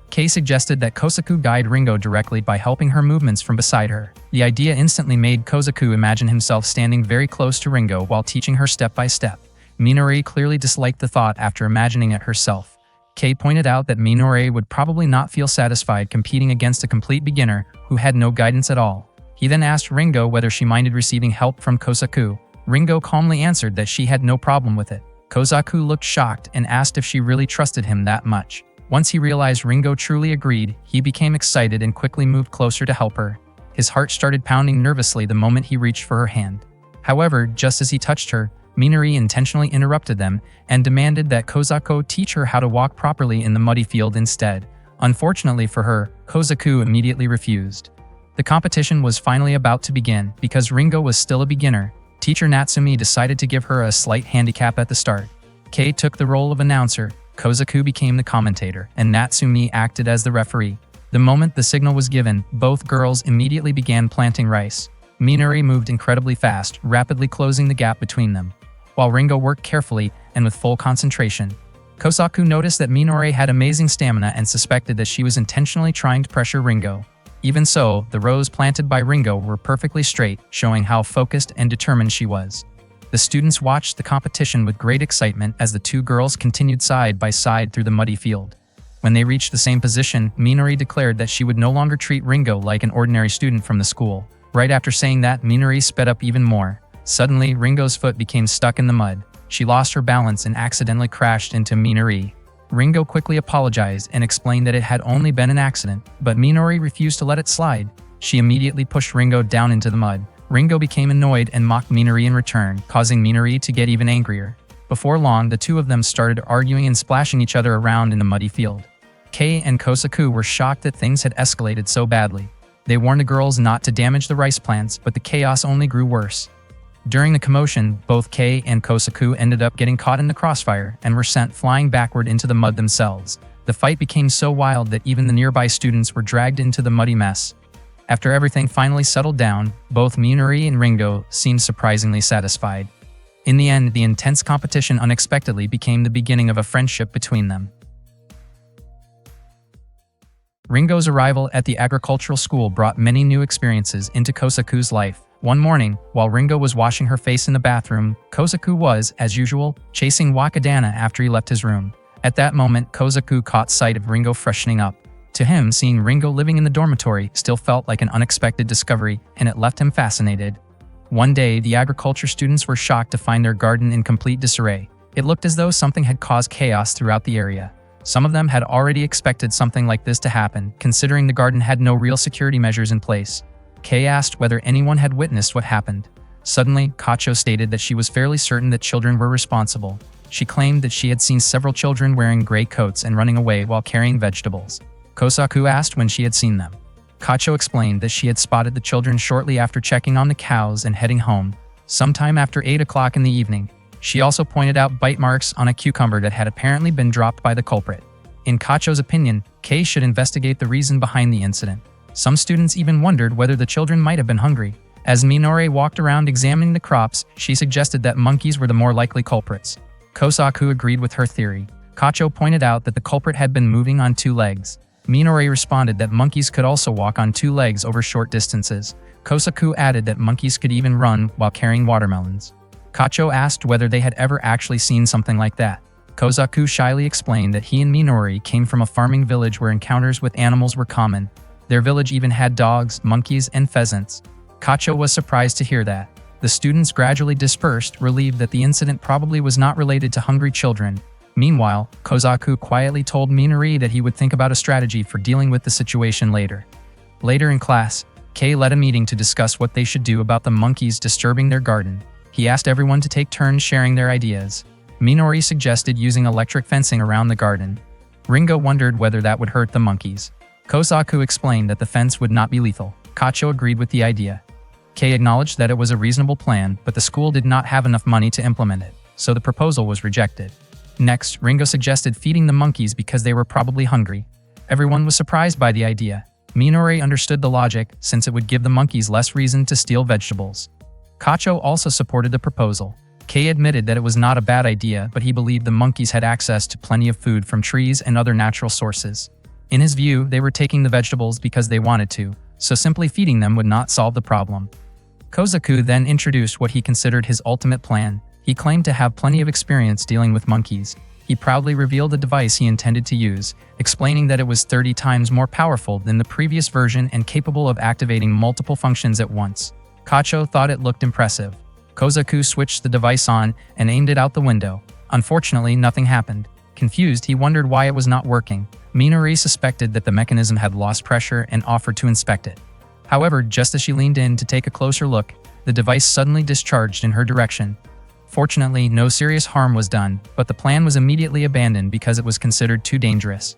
Speaker 1: Kei suggested that Kozaku guide Ringo directly by helping her movements from beside her. The idea instantly made Kozaku imagine himself standing very close to Ringo while teaching her step by step. Minori clearly disliked the thought after imagining it herself. Kei pointed out that Minori would probably not feel satisfied competing against a complete beginner who had no guidance at all. He then asked Ringo whether she minded receiving help from Kozaku. Ringo calmly answered that she had no problem with it. Kozaku looked shocked and asked if she really trusted him that much. Once he realized Ringo truly agreed, he became excited and quickly moved closer to help her. His heart started pounding nervously the moment he reached for her hand. However, just as he touched her, Minori intentionally interrupted them and demanded that Kozaku teach her how to walk properly in the muddy field instead. Unfortunately for her, Kozaku immediately refused. The competition was finally about to begin. Because Ringo was still a beginner, teacher Natsumi decided to give her a slight handicap at the start. Kei took the role of announcer, Kozaku became the commentator, and Natsumi acted as the referee. The moment the signal was given, both girls immediately began planting rice. Minori moved incredibly fast, rapidly closing the gap between them, while Ringo worked carefully and with full concentration. Kozaku noticed that Minori had amazing stamina and suspected that she was intentionally trying to pressure Ringo. Even so, the rows planted by Ringo were perfectly straight, showing how focused and determined she was. The students watched the competition with great excitement as the two girls continued side by side through the muddy field. When they reached the same position, Minori declared that she would no longer treat Ringo like an ordinary student from the school. Right after saying that, Minori sped up even more. Suddenly, Ringo's foot became stuck in the mud. She lost her balance and accidentally crashed into Minori. Ringo quickly apologized and explained that it had only been an accident, but Minori refused to let it slide. She immediately pushed Ringo down into the mud. Ringo became annoyed and mocked Minori in return, causing Minori to get even angrier. Before long, the two of them started arguing and splashing each other around in the muddy field. Kei and Kozaku were shocked that things had escalated so badly. They warned the girls not to damage the rice plants, but the chaos only grew worse. During the commotion, both Kei and Kozaku ended up getting caught in the crossfire and were sent flying backward into the mud themselves. The fight became so wild that even the nearby students were dragged into the muddy mess. After everything finally settled down, both Minori and Ringo seemed surprisingly satisfied. In the end, the intense competition unexpectedly became the beginning of a friendship between them. Ringo's arrival at the agricultural school brought many new experiences into Kozaku's life. One morning, while Ringo was washing her face in the bathroom, Kozaku was, as usual, chasing Wakadana after he left his room. At that moment, Kozaku caught sight of Ringo freshening up. To him, seeing Ringo living in the dormitory still felt like an unexpected discovery, and it left him fascinated. One day, the agriculture students were shocked to find their garden in complete disarray. It looked as though something had caused chaos throughout the area. Some of them had already expected something like this to happen, considering the garden had no real security measures in place. Kei asked whether anyone had witnessed what happened. Suddenly, Kacho stated that she was fairly certain that children were responsible. She claimed that she had seen several children wearing gray coats and running away while carrying vegetables. Kozaku asked when she had seen them. Kacho explained that she had spotted the children shortly after checking on the cows and heading home, sometime after 8 o'clock in the evening. She also pointed out bite marks on a cucumber that had apparently been dropped by the culprit. In Kacho's opinion, Kei should investigate the reason behind the incident. Some students even wondered whether the children might have been hungry. As Minori walked around examining the crops, she suggested that monkeys were the more likely culprits. Kozaku agreed with her theory. Kacho pointed out that the culprit had been moving on 2 legs. Minori responded that monkeys could also walk on 2 legs over short distances. Kozaku added that monkeys could even run while carrying watermelons. Kacho asked whether they had ever actually seen something like that. Kozaku shyly explained that he and Minori came from a farming village where encounters with animals were common. Their village even had dogs, monkeys, and pheasants. Kacho was surprised to hear that. The students gradually dispersed, relieved that the incident probably was not related to hungry children. Meanwhile, Kozaku quietly told Minori that he would think about a strategy for dealing with the situation later. Later in class, Kei led a meeting to discuss what they should do about the monkeys disturbing their garden. He asked everyone to take turns sharing their ideas. Minori suggested using electric fencing around the garden. Ringo wondered whether that would hurt the monkeys. Kozaku explained that the fence would not be lethal. Kacho agreed with the idea. Kei acknowledged that it was a reasonable plan, but the school did not have enough money to implement it, so the proposal was rejected. Next, Ringo suggested feeding the monkeys because they were probably hungry. Everyone was surprised by the idea. Minori understood the logic, since it would give the monkeys less reason to steal vegetables. Kacho also supported the proposal. Kei admitted that it was not a bad idea, but he believed the monkeys had access to plenty of food from trees and other natural sources. In his view, they were taking the vegetables because they wanted to, so simply feeding them would not solve the problem. Kozaku then introduced what he considered his ultimate plan. He claimed to have plenty of experience dealing with monkeys. He proudly revealed the device he intended to use, explaining that it was 30 times more powerful than the previous version and capable of activating multiple functions at once. Kacho thought it looked impressive. Kozaku switched the device on and aimed it out the window. Unfortunately, nothing happened. Confused, he wondered why it was not working. Minori suspected that the mechanism had lost pressure and offered to inspect it. However, just as she leaned in to take a closer look, the device suddenly discharged in her direction. Fortunately, no serious harm was done, but the plan was immediately abandoned because it was considered too dangerous.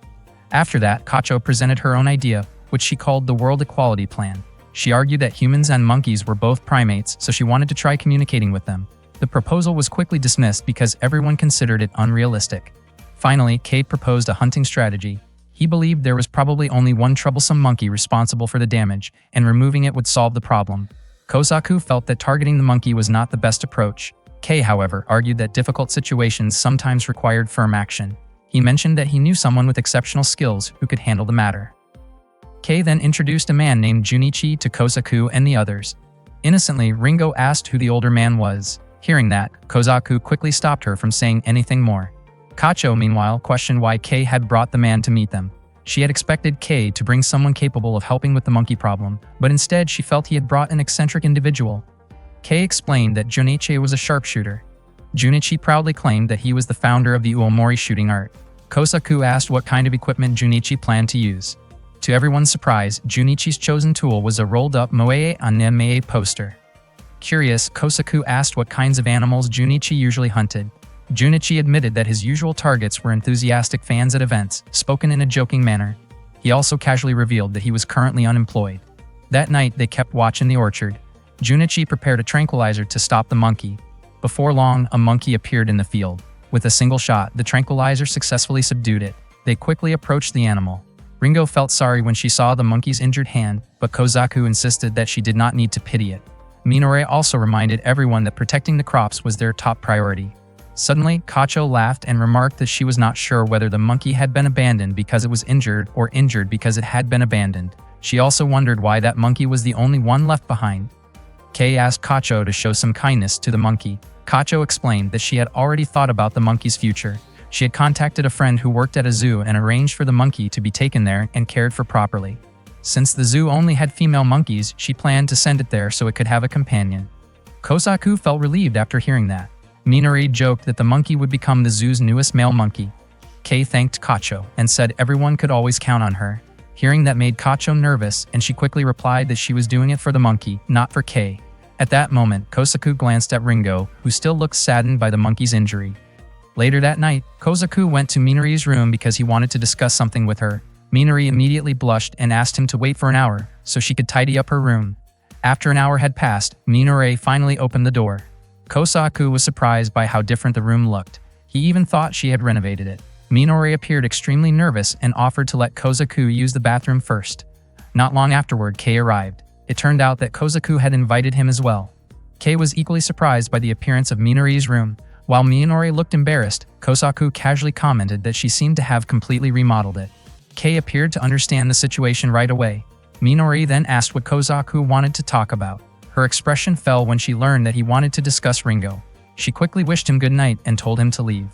Speaker 1: After that, Kacho presented her own idea, which she called the World Equality Plan. She argued that humans and monkeys were both primates, so she wanted to try communicating with them. The proposal was quickly dismissed because everyone considered it unrealistic. Finally, Kei proposed a hunting strategy. He believed there was probably only one troublesome monkey responsible for the damage, and removing it would solve the problem. Kozaku felt that targeting the monkey was not the best approach. Kei, however, argued that difficult situations sometimes required firm action. He mentioned that he knew someone with exceptional skills who could handle the matter. Kei then introduced a man named Junichi to Kozaku and the others. Innocently, Ringo asked who the older man was. Hearing that, Kozaku quickly stopped her from saying anything more. Kacho, meanwhile, questioned why Kei had brought the man to meet them. She had expected Kei to bring someone capable of helping with the monkey problem, but instead she felt he had brought an eccentric individual. Kei explained that Junichi was a sharpshooter. Junichi proudly claimed that he was the founder of the Uomori shooting art. Kozaku asked what kind of equipment Junichi planned to use. To everyone's surprise, Junichi's chosen tool was a rolled-up Moe Anime poster. Curious, Kozaku asked what kinds of animals Junichi usually hunted. Junichi admitted that his usual targets were enthusiastic fans at events, spoken in a joking manner. He also casually revealed that he was currently unemployed. That night, they kept watch in the orchard. Junichi prepared a tranquilizer to stop the monkey. Before long, a monkey appeared in the field. With a single shot, the tranquilizer successfully subdued it. They quickly approached the animal. Ringo felt sorry when she saw the monkey's injured hand, but Kozaku insisted that she did not need to pity it. Minori also reminded everyone that protecting the crops was their top priority. Suddenly, Kacho laughed and remarked that she was not sure whether the monkey had been abandoned because it was injured or injured because it had been abandoned. She also wondered why that monkey was the only one left behind. Kei asked Kacho to show some kindness to the monkey. Kacho explained that she had already thought about the monkey's future. She had contacted a friend who worked at a zoo and arranged for the monkey to be taken there and cared for properly. Since the zoo only had female monkeys, she planned to send it there so it could have a companion. Kozaku felt relieved after hearing that. Minori joked that the monkey would become the zoo's newest male monkey. Kei thanked Kacho and said everyone could always count on her. Hearing that made Kacho nervous, and she quickly replied that she was doing it for the monkey, not for Kei. At that moment, Kozaku glanced at Ringo, who still looked saddened by the monkey's injury. Later that night, Kozaku went to Minori's room because he wanted to discuss something with her. Minori immediately blushed and asked him to wait for an hour so she could tidy up her room. After an hour had passed, Minori finally opened the door. Kozaku was surprised by how different the room looked. He even thought she had renovated it. Minori appeared extremely nervous and offered to let Kozaku use the bathroom first. Not long afterward, Kei arrived. It turned out that Kozaku had invited him as well. Kei was equally surprised by the appearance of Minori's room. While Minori looked embarrassed, Kozaku casually commented that she seemed to have completely remodeled it. Kei appeared to understand the situation right away. Minori then asked what Kozaku wanted to talk about. Her expression fell when she learned that he wanted to discuss Ringo. She quickly wished him good night and told him to leave.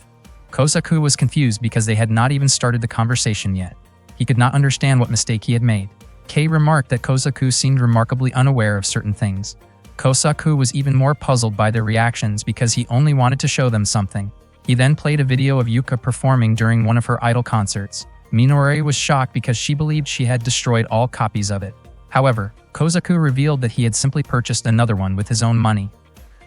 Speaker 1: Kozaku was confused because they had not even started the conversation yet. He could not understand what mistake he had made. Kei remarked that Kozaku seemed remarkably unaware of certain things. Kozaku was even more puzzled by their reactions because he only wanted to show them something. He then played a video of Yuka performing during one of her idol concerts. Minori was shocked because she believed she had destroyed all copies of it. However, Kozaku revealed that he had simply purchased another one with his own money.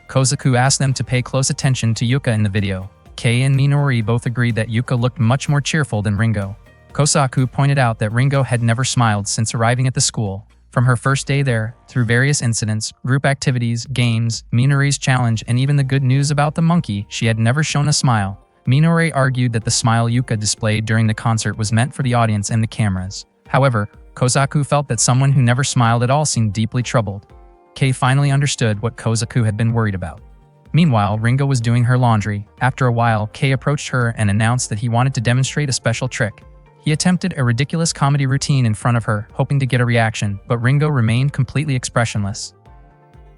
Speaker 1: Kozaku asked them to pay close attention to Yuka in the video. Kei and Minori both agreed that Yuka looked much more cheerful than Ringo. Kozaku pointed out that Ringo had never smiled since arriving at the school. From her first day there, through various incidents, group activities, games, Minori's challenge, and even the good news about the monkey, she had never shown a smile. Minori argued that the smile Yuka displayed during the concert was meant for the audience and the cameras. However, Kozaku felt that someone who never smiled at all seemed deeply troubled. Kei finally understood what Kozaku had been worried about. Meanwhile, Ringo was doing her laundry. After a while, Kei approached her and announced that he wanted to demonstrate a special trick. He attempted a ridiculous comedy routine in front of her, hoping to get a reaction, but Ringo remained completely expressionless.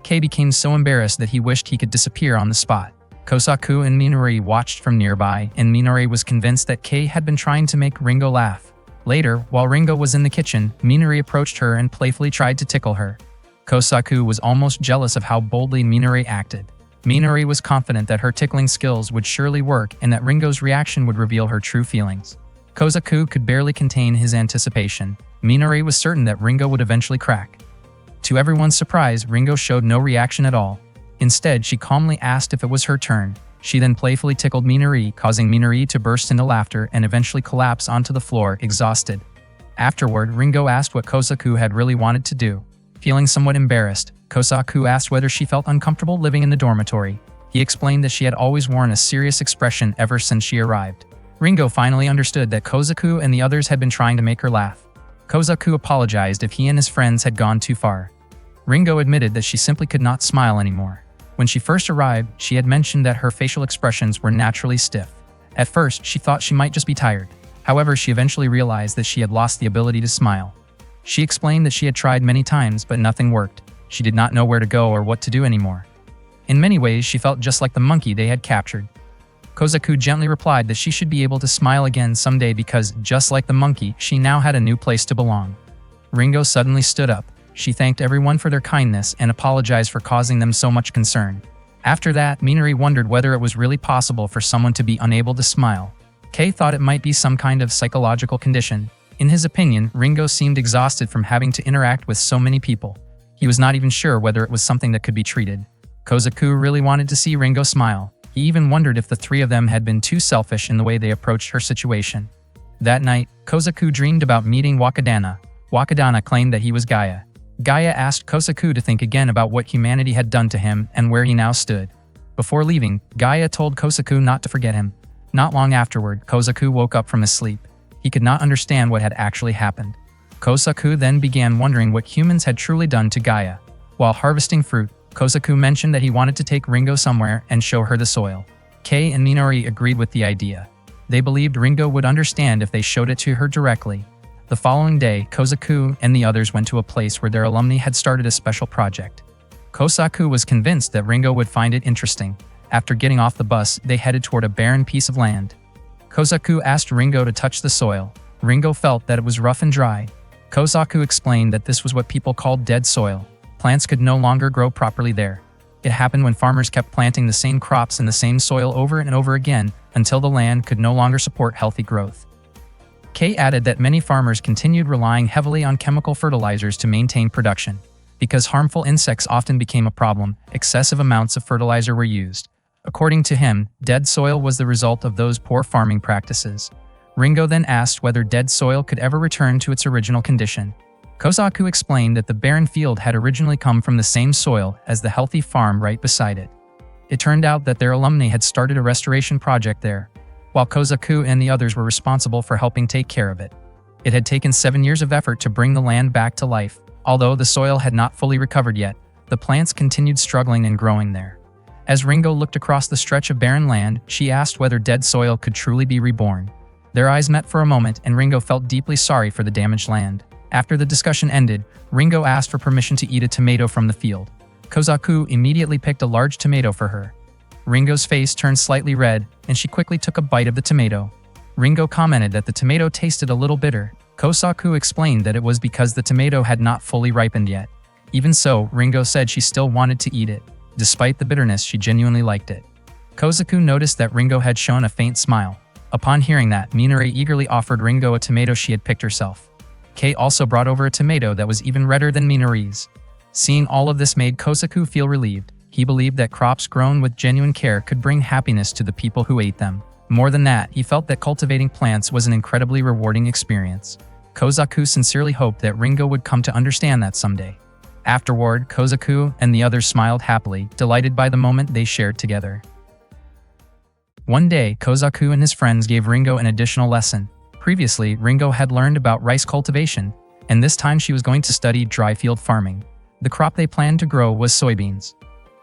Speaker 1: Kei became so embarrassed that he wished he could disappear on the spot. Kozaku and Minori watched from nearby, and Minori was convinced that Kei had been trying to make Ringo laugh. Later, while Ringo was in the kitchen, Minori approached her and playfully tried to tickle her. Kozaku was almost jealous of how boldly Minori acted. Minori was confident that her tickling skills would surely work and that Ringo's reaction would reveal her true feelings. Kozaku could barely contain his anticipation. Minori was certain that Ringo would eventually crack. To everyone's surprise, Ringo showed no reaction at all. Instead, she calmly asked if it was her turn. She then playfully tickled Minori, causing Minori to burst into laughter and eventually collapse onto the floor, exhausted. Afterward, Ringo asked what Kozaku had really wanted to do. Feeling somewhat embarrassed, Kozaku asked whether she felt uncomfortable living in the dormitory. He explained that she had always worn a serious expression ever since she arrived. Ringo finally understood that Kozaku and the others had been trying to make her laugh. Kozaku apologized if he and his friends had gone too far. Ringo admitted that she simply could not smile anymore. When she first arrived, she had mentioned that her facial expressions were naturally stiff. At first, she thought she might just be tired. However, she eventually realized that she had lost the ability to smile. She explained that she had tried many times, but nothing worked. She did not know where to go or what to do anymore. In many ways, she felt just like the monkey they had captured. Kozaku gently replied that she should be able to smile again someday because, just like the monkey, she now had a new place to belong. Ringo suddenly stood up. She thanked everyone for their kindness and apologized for causing them so much concern. After that, Minori wondered whether it was really possible for someone to be unable to smile. Kei thought it might be some kind of psychological condition. In his opinion, Ringo seemed exhausted from having to interact with so many people. He was not even sure whether it was something that could be treated. Kozaku really wanted to see Ringo smile. He even wondered if the three of them had been too selfish in the way they approached her situation. That night, Kozaku dreamed about meeting Wakadana. Wakadana claimed that he was Gaia. Gaia asked Kozaku to think again about what humanity had done to him and where he now stood. Before leaving, Gaia told Kozaku not to forget him. Not long afterward, Kozaku woke up from his sleep. He could not understand what had actually happened. Kozaku then began wondering what humans had truly done to Gaia. While harvesting fruit, Kozaku mentioned that he wanted to take Ringo somewhere and show her the soil. Kei and Minori agreed with the idea. They believed Ringo would understand if they showed it to her directly. The following day, Kozaku and the others went to a place where their alumni had started a special project. Kozaku was convinced that Ringo would find it interesting. After getting off the bus, they headed toward a barren piece of land. Kozaku asked Ringo to touch the soil. Ringo felt that it was rough and dry. Kozaku explained that this was what people called dead soil. Plants could no longer grow properly there. It happened when farmers kept planting the same crops in the same soil over and over again until the land could no longer support healthy growth. Kei added that many farmers continued relying heavily on chemical fertilizers to maintain production. Because harmful insects often became a problem, excessive amounts of fertilizer were used. According to him, dead soil was the result of those poor farming practices. Ringo then asked whether dead soil could ever return to its original condition. Kozaku explained that the barren field had originally come from the same soil as the healthy farm right beside it. It turned out that their alumni had started a restoration project there, while Kozaku and the others were responsible for helping take care of it. It had taken 7 years of effort to bring the land back to life. Although the soil had not fully recovered yet, the plants continued struggling and growing there. As Ringo looked across the stretch of barren land, she asked whether dead soil could truly be reborn. Their eyes met for a moment, and Ringo felt deeply sorry for the damaged land. After the discussion ended, Ringo asked for permission to eat a tomato from the field. Kozaku immediately picked a large tomato for her. Ringo's face turned slightly red, and she quickly took a bite of the tomato. Ringo commented that the tomato tasted a little bitter. Kozaku explained that it was because the tomato had not fully ripened yet. Even so, Ringo said she still wanted to eat it. Despite the bitterness, she genuinely liked it. Kozaku noticed that Ringo had shown a faint smile. Upon hearing that, Minori eagerly offered Ringo a tomato she had picked herself. Kei also brought over a tomato that was even redder than Minori's. Seeing all of this made Kozaku feel relieved. He believed that crops grown with genuine care could bring happiness to the people who ate them. More than that, he felt that cultivating plants was an incredibly rewarding experience. Kozaku sincerely hoped that Ringo would come to understand that someday. Afterward, Kozaku and the others smiled happily, delighted by the moment they shared together. One day, Kozaku and his friends gave Ringo an additional lesson. Previously, Ringo had learned about rice cultivation, and this time she was going to study dry field farming. The crop they planned to grow was soybeans.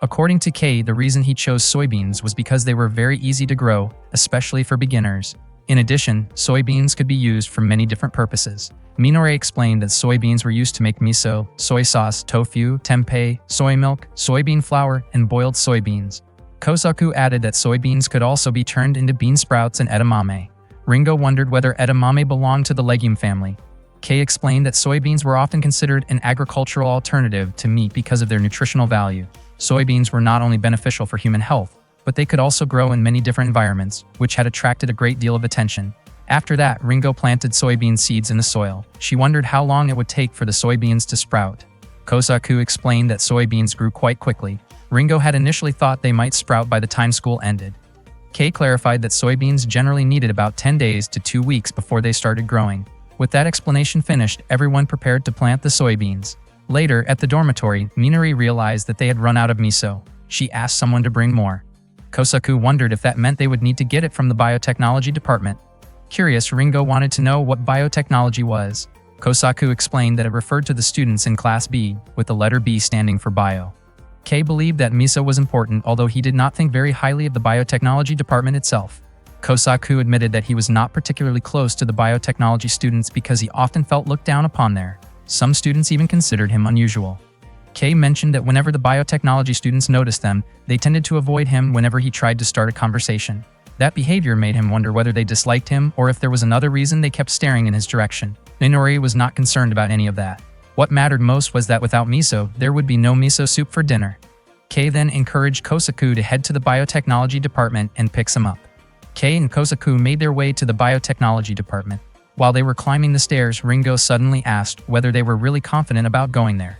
Speaker 1: According to Kei, the reason he chose soybeans was because they were very easy to grow, especially for beginners. In addition, soybeans could be used for many different purposes. Minori explained that soybeans were used to make miso, soy sauce, tofu, tempeh, soy milk, soybean flour, and boiled soybeans. Kozaku added that soybeans could also be turned into bean sprouts and edamame. Ringo wondered whether edamame belonged to the legume family. Kei explained that soybeans were often considered an agricultural alternative to meat because of their nutritional value. Soybeans were not only beneficial for human health, but they could also grow in many different environments, which had attracted a great deal of attention. After that, Ringo planted soybean seeds in the soil. She wondered how long it would take for the soybeans to sprout. Kozaku explained that soybeans grew quite quickly. Ringo had initially thought they might sprout by the time school ended. Kei clarified that soybeans generally needed about 10 days to 2 weeks before they started growing. With that explanation finished, everyone prepared to plant the soybeans. Later, at the dormitory, Minori realized that they had run out of miso. She asked someone to bring more. Kozaku wondered if that meant they would need to get it from the biotechnology department. Curious, Ringo wanted to know what biotechnology was. Kozaku explained that it referred to the students in Class B, with the letter B standing for bio. Kei believed that miso was important, although he did not think very highly of the biotechnology department itself. Kozaku admitted that he was not particularly close to the biotechnology students because he often felt looked down upon there. Some students even considered him unusual. Kei mentioned that whenever the biotechnology students noticed them, they tended to avoid him whenever he tried to start a conversation. That behavior made him wonder whether they disliked him or if there was another reason they kept staring in his direction. Minori was not concerned about any of that. What mattered most was that without miso, there would be no miso soup for dinner. Kei then encouraged Kozaku to head to the biotechnology department and pick some up. Kei and Kozaku made their way to the biotechnology department. While they were climbing the stairs, Ringo suddenly asked whether they were really confident about going there.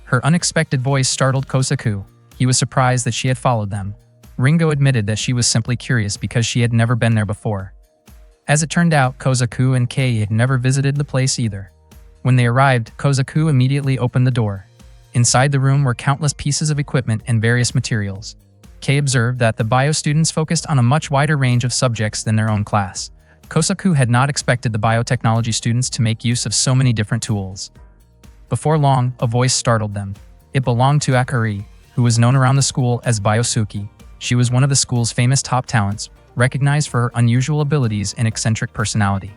Speaker 1: Her unexpected voice startled Kozaku. He was surprised that she had followed them. Ringo admitted that she was simply curious because she had never been there before. As it turned out, Kozaku and Kei had never visited the place either. When they arrived, Kozaku immediately opened the door. Inside the room were countless pieces of equipment and various materials. Kei observed that the bio students focused on a much wider range of subjects than their own class. Kozaku had not expected the biotechnology students to make use of so many different tools. Before long, a voice startled them. It belonged to Akari, who was known around the school as Biosuke. She was one of the school's famous top talents, recognized for her unusual abilities and eccentric personality.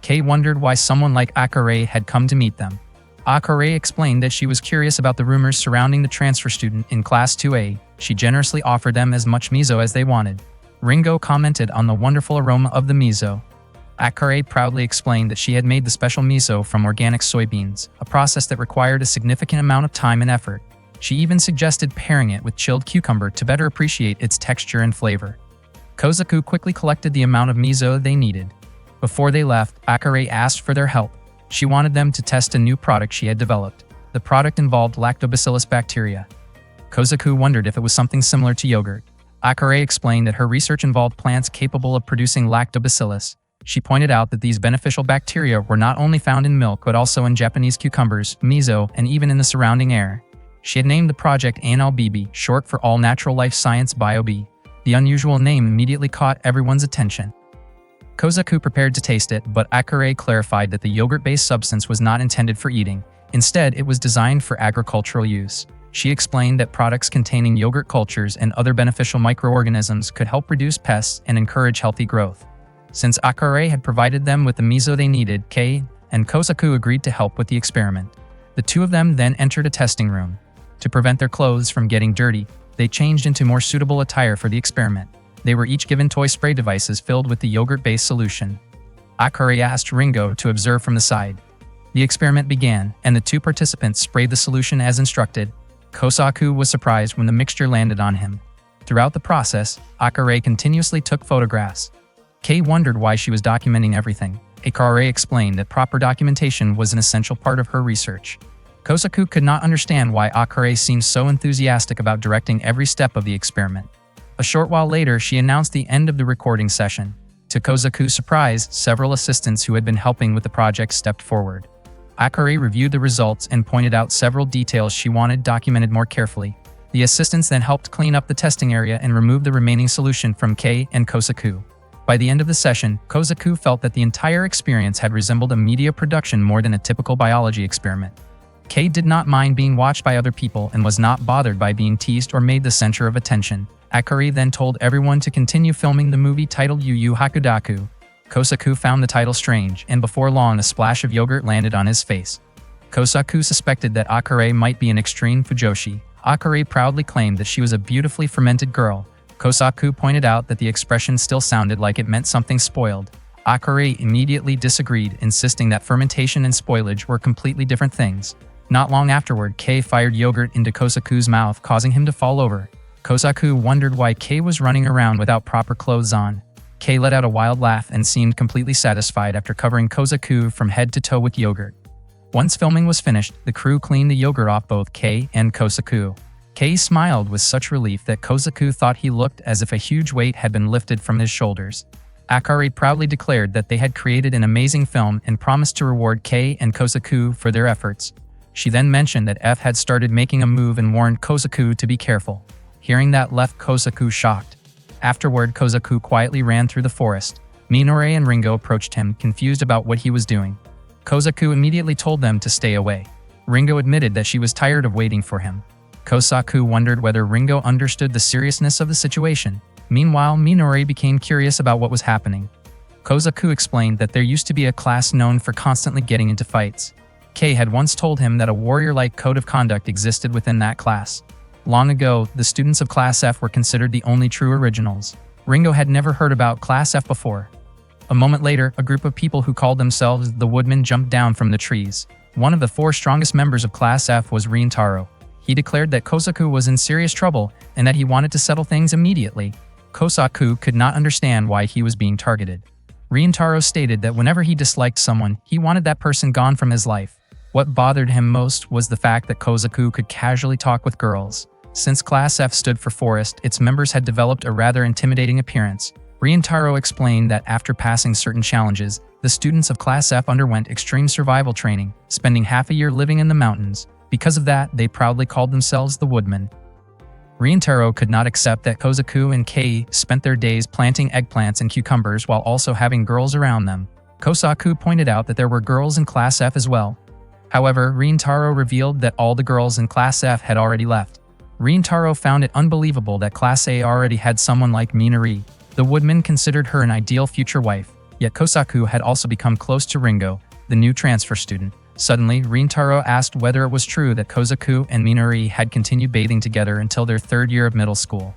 Speaker 1: Kei wondered why someone like Akari had come to meet them. Akari explained that she was curious about the rumors surrounding the transfer student in Class 2A. She generously offered them as much miso as they wanted. Ringo commented on the wonderful aroma of the miso. Akari proudly explained that she had made the special miso from organic soybeans, a process that required a significant amount of time and effort. She even suggested pairing it with chilled cucumber to better appreciate its texture and flavor. Kozaku quickly collected the amount of miso they needed. Before they left, Akari asked for their help. She wanted them to test a new product she had developed. The product involved lactobacillus bacteria. Kozaku wondered if it was something similar to yogurt. Akari explained that her research involved plants capable of producing lactobacillus. She pointed out that these beneficial bacteria were not only found in milk but also in Japanese cucumbers, miso, and even in the surrounding air. She had named the project ANLBB, short for All Natural Life Science BioB. The unusual name immediately caught everyone's attention. Kozaku prepared to taste it, but Akari clarified that the yogurt-based substance was not intended for eating. Instead, it was designed for agricultural use. She explained that products containing yogurt cultures and other beneficial microorganisms could help reduce pests and encourage healthy growth. Since Akari had provided them with the miso they needed, Kei and Kozaku agreed to help with the experiment. The two of them then entered a testing room. To prevent their clothes from getting dirty, they changed into more suitable attire for the experiment. They were each given toy spray devices filled with the yogurt-based solution. Akari asked Ringo to observe from the side. The experiment began, and the two participants sprayed the solution as instructed. Kozaku was surprised when the mixture landed on him. Throughout the process, Akare continuously took photographs. Kei wondered why she was documenting everything. Akare explained that proper documentation was an essential part of her research. Kosaku could not understand why Akare seemed so enthusiastic about directing every step of the experiment. A short while later, she announced the end of the recording session. To Kosaku's surprise, several assistants who had been helping with the project stepped forward. Akare reviewed the results and pointed out several details she wanted documented more carefully. The assistants then helped clean up the testing area and remove the remaining solution from Kei and Kosaku. By the end of the session, Kosaku felt that the entire experience had resembled a media production more than a typical biology experiment. Kei did not mind being watched by other people and was not bothered by being teased or made the center of attention. Akare then told everyone to continue filming the movie titled Yu Yu Hakusho. Kosaku found the title strange, and before long a splash of yogurt landed on his face. Kosaku suspected that Akare might be an extreme fujoshi. Akare proudly claimed that she was a beautifully fermented girl. Kosaku pointed out that the expression still sounded like it meant something spoiled. Akare immediately disagreed, insisting that fermentation and spoilage were completely different things. Not long afterward, Kei fired yogurt into Kosaku's mouth, causing him to fall over. Kosaku wondered why Kei was running around without proper clothes on. Kei let out a wild laugh and seemed completely satisfied after covering Kosaku from head to toe with yogurt. Once filming was finished, the crew cleaned the yogurt off both Kei and Kosaku. Kei smiled with such relief that Kosaku thought he looked as if a huge weight had been lifted from his shoulders. Akare proudly declared that they had created an amazing film and promised to reward Kei and Kosaku for their efforts. She then mentioned that F had started making a move and warned Kosaku to be careful. Hearing that left Kosaku shocked. Afterward, Kosaku quietly ran through the forest. Minori and Ringo approached him, confused about what he was doing. Kosaku immediately told them to stay away. Ringo admitted that she was tired of waiting for him. Kosaku wondered whether Ringo understood the seriousness of the situation. Meanwhile, Minori became curious about what was happening. Kosaku explained that there used to be a class known for constantly getting into fights. Kei had once told him that a warrior-like code of conduct existed within that class. Long ago, the students of Class F were considered the only true originals. Ringo had never heard about Class F before. A moment later, a group of people who called themselves the Woodmen jumped down from the trees. One of the 4 strongest members of Class F was Rintaro. He declared that Kosaku was in serious trouble and that he wanted to settle things immediately. Kosaku could not understand why he was being targeted. Rintaro stated that whenever he disliked someone, he wanted that person gone from his life. What bothered him most was the fact that Kosaku could casually talk with girls. Since Class F stood for forest, its members had developed a rather intimidating appearance. Rintaro explained that after passing certain challenges, the students of Class F underwent extreme survival training, spending half a year living in the mountains. Because of that, they proudly called themselves the Woodmen. Rintaro could not accept that Kosaku and Kei spent their days planting eggplants and cucumbers while also having girls around them. Kosaku pointed out that there were girls in Class F as well. However, Rintaro revealed that all the girls in Class F had already left. Rintaro found it unbelievable that Class A already had someone like Minori. The Woodmen considered her an ideal future wife, yet Kosaku had also become close to Ringo, the new transfer student. Suddenly, Rintaro asked whether it was true that Kosaku and Minori had continued bathing together until their 3rd year of middle school.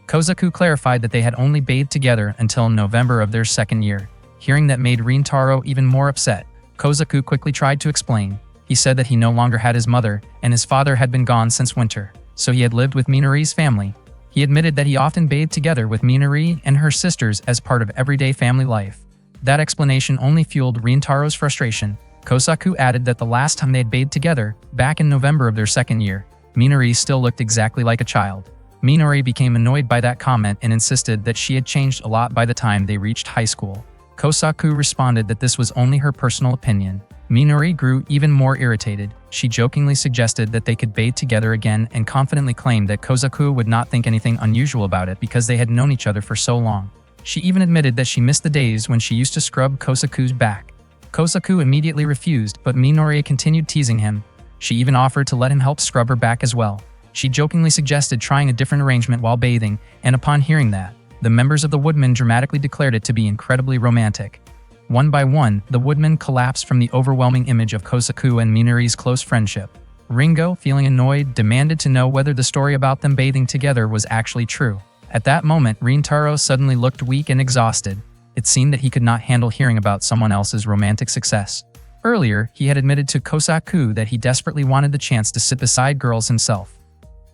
Speaker 1: Kosaku clarified that they had only bathed together until November of their 2nd year. Hearing that made Rintaro even more upset. Kosaku quickly tried to explain. He said that he no longer had his mother, and his father had been gone since winter, so he had lived with Minori's family. He admitted that he often bathed together with Minori and her sisters as part of everyday family life. That explanation only fueled Rintaro's frustration. Kosaku added that the last time they had bathed together, back in November of their 2nd year, Minori still looked exactly like a child. Minori became annoyed by that comment and insisted that she had changed a lot by the time they reached high school. Kosaku responded that this was only her personal opinion. Minori grew even more irritated. She jokingly suggested that they could bathe together again and confidently claimed that Kosaku would not think anything unusual about it because they had known each other for so long. She even admitted that she missed the days when she used to scrub Kosaku's back. Kosaku immediately refused, but Minori continued teasing him. She even offered to let him help scrub her back as well. She jokingly suggested trying a different arrangement while bathing, and upon hearing that, the members of the Woodmen dramatically declared it to be incredibly romantic. One by one, the Woodmen collapsed from the overwhelming image of Kosaku and Minori's close friendship. Ringo, feeling annoyed, demanded to know whether the story about them bathing together was actually true. At that moment, Rintaro suddenly looked weak and exhausted. It seemed that he could not handle hearing about someone else's romantic success. Earlier, he had admitted to Kosaku that he desperately wanted the chance to sit beside girls himself.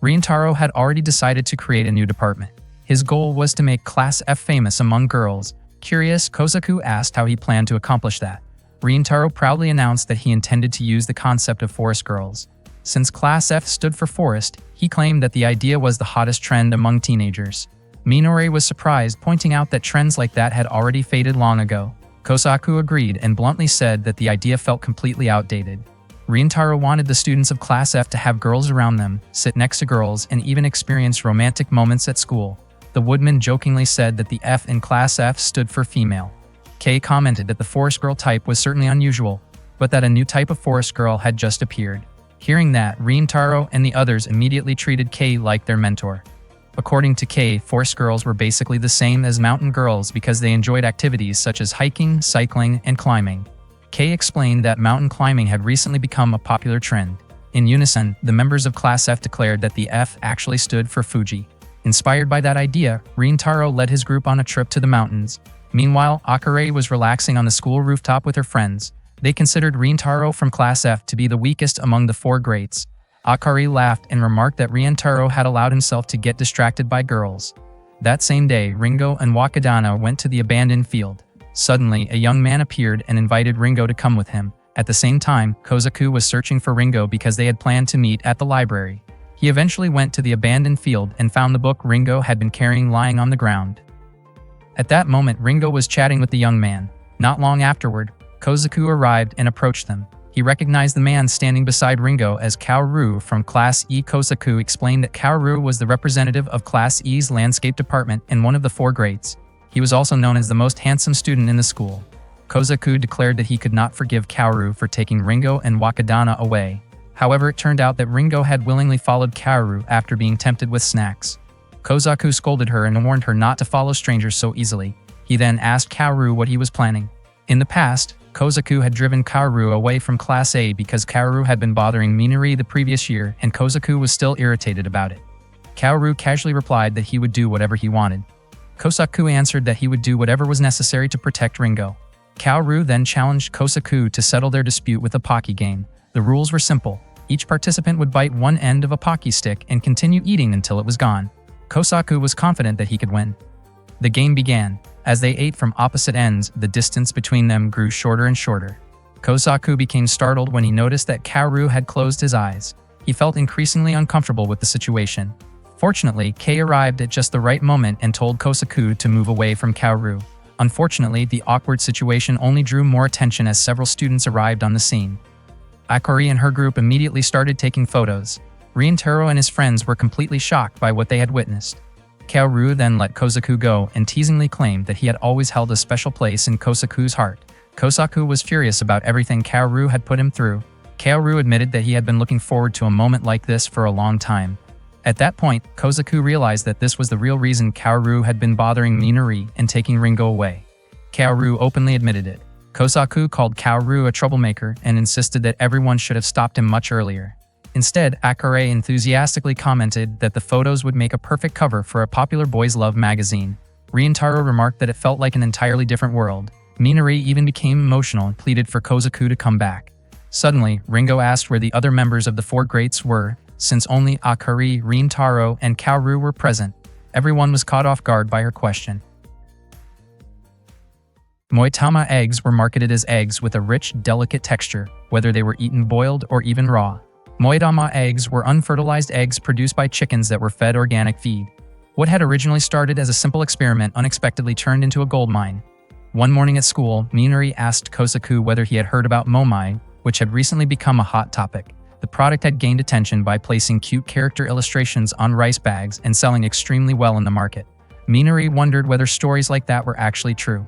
Speaker 1: Rientaro had already decided to create a new department. His goal was to make Class F famous among girls. Curious, Kozaku asked how he planned to accomplish that. Rientaro proudly announced that he intended to use the concept of forest girls. Since Class F stood for forest, he claimed that the idea was the hottest trend among teenagers. Minori was surprised, pointing out that trends like that had already faded long ago. Kozaku agreed and bluntly said that the idea felt completely outdated. Rientaro wanted the students of Class F to have girls around them, sit next to girls, and even experience romantic moments at school. The woodman jokingly said that the F in Class F stood for female. Kei commented that the forest girl type was certainly unusual, but that a new type of forest girl had just appeared. Hearing that, Rientaro and the others immediately treated Kei like their mentor. According to Kei, forest girls were basically the same as mountain girls because they enjoyed activities such as hiking, cycling, and climbing. Kei explained that mountain climbing had recently become a popular trend. In unison, the members of Class F declared that the F actually stood for Fuji. Inspired by that idea, Rientaro led his group on a trip to the mountains. Meanwhile, Akare was relaxing on the school rooftop with her friends. They considered Rientaro from Class F to be the weakest among the four greats. Akari laughed and remarked that Rientaro had allowed himself to get distracted by girls. That same day, Ringo and Wakadana went to the abandoned field. Suddenly, a young man appeared and invited Ringo to come with him. At the same time, Kozaku was searching for Ringo because they had planned to meet at the library. He eventually went to the abandoned field and found the book Ringo had been carrying lying on the ground. At that moment, Ringo was chatting with the young man. Not long afterward, Kozaku arrived and approached them. He recognized the man standing beside Ringo as Kaoru from Class E. Kozaku explained that Kaoru was the representative of Class E's landscape department and one of the four greats. He was also known as the most handsome student in the school. Kozaku declared that he could not forgive Kaoru for taking Ringo and Wakadana away. However, it turned out that Ringo had willingly followed Kaoru after being tempted with snacks. Kozaku scolded her and warned her not to follow strangers so easily. He then asked Kaoru what he was planning. In the past, Kozaku had driven Kaoru away from Class A because Kaoru had been bothering Minori the previous year and Kozaku was still irritated about it. Kaoru casually replied that he would do whatever he wanted. Kozaku answered that he would do whatever was necessary to protect Ringo. Kaoru then challenged Kozaku to settle their dispute with a Pocky game. The rules were simple. Each participant would bite one end of a Pocky stick and continue eating until it was gone. Kozaku was confident that he could win. The game began. As they ate from opposite ends, the distance between them grew shorter and shorter. Kozaku became startled when he noticed that Kaoru had closed his eyes. He felt increasingly uncomfortable with the situation. Fortunately, Kei arrived at just the right moment and told Kozaku to move away from Kaoru. Unfortunately, the awkward situation only drew more attention as several students arrived on the scene. Akari and her group immediately started taking photos. Rientaro and his friends were completely shocked by what they had witnessed. Kaoru then let Kozaku go and teasingly claimed that he had always held a special place in Kozaku's heart. Kozaku was furious about everything Kaoru had put him through. Kaoru admitted that he had been looking forward to a moment like this for a long time. At that point, Kozaku realized that this was the real reason Kaoru had been bothering Minori and taking Ringo away. Kaoru openly admitted it. Kozaku called Kaoru a troublemaker and insisted that everyone should have stopped him much earlier. Instead, Akare enthusiastically commented that the photos would make a perfect cover for a popular boys' love magazine. Rientaro remarked that it felt like an entirely different world. Minori even became emotional and pleaded for Kozaku to come back. Suddenly, Ringo asked where the other members of the four greats were, since only Akari, Rientaro, and Kaoru were present. Everyone was caught off guard by her question. Moitama eggs were marketed as eggs with a rich, delicate texture, whether they were eaten boiled or even raw. Moitama eggs were unfertilized eggs produced by chickens that were fed organic feed. What had originally started as a simple experiment unexpectedly turned into a goldmine. One morning at school, Minori asked Kozaku whether he had heard about Momai, which had recently become a hot topic. The product had gained attention by placing cute character illustrations on rice bags and selling extremely well in the market. Minori wondered whether stories like that were actually true.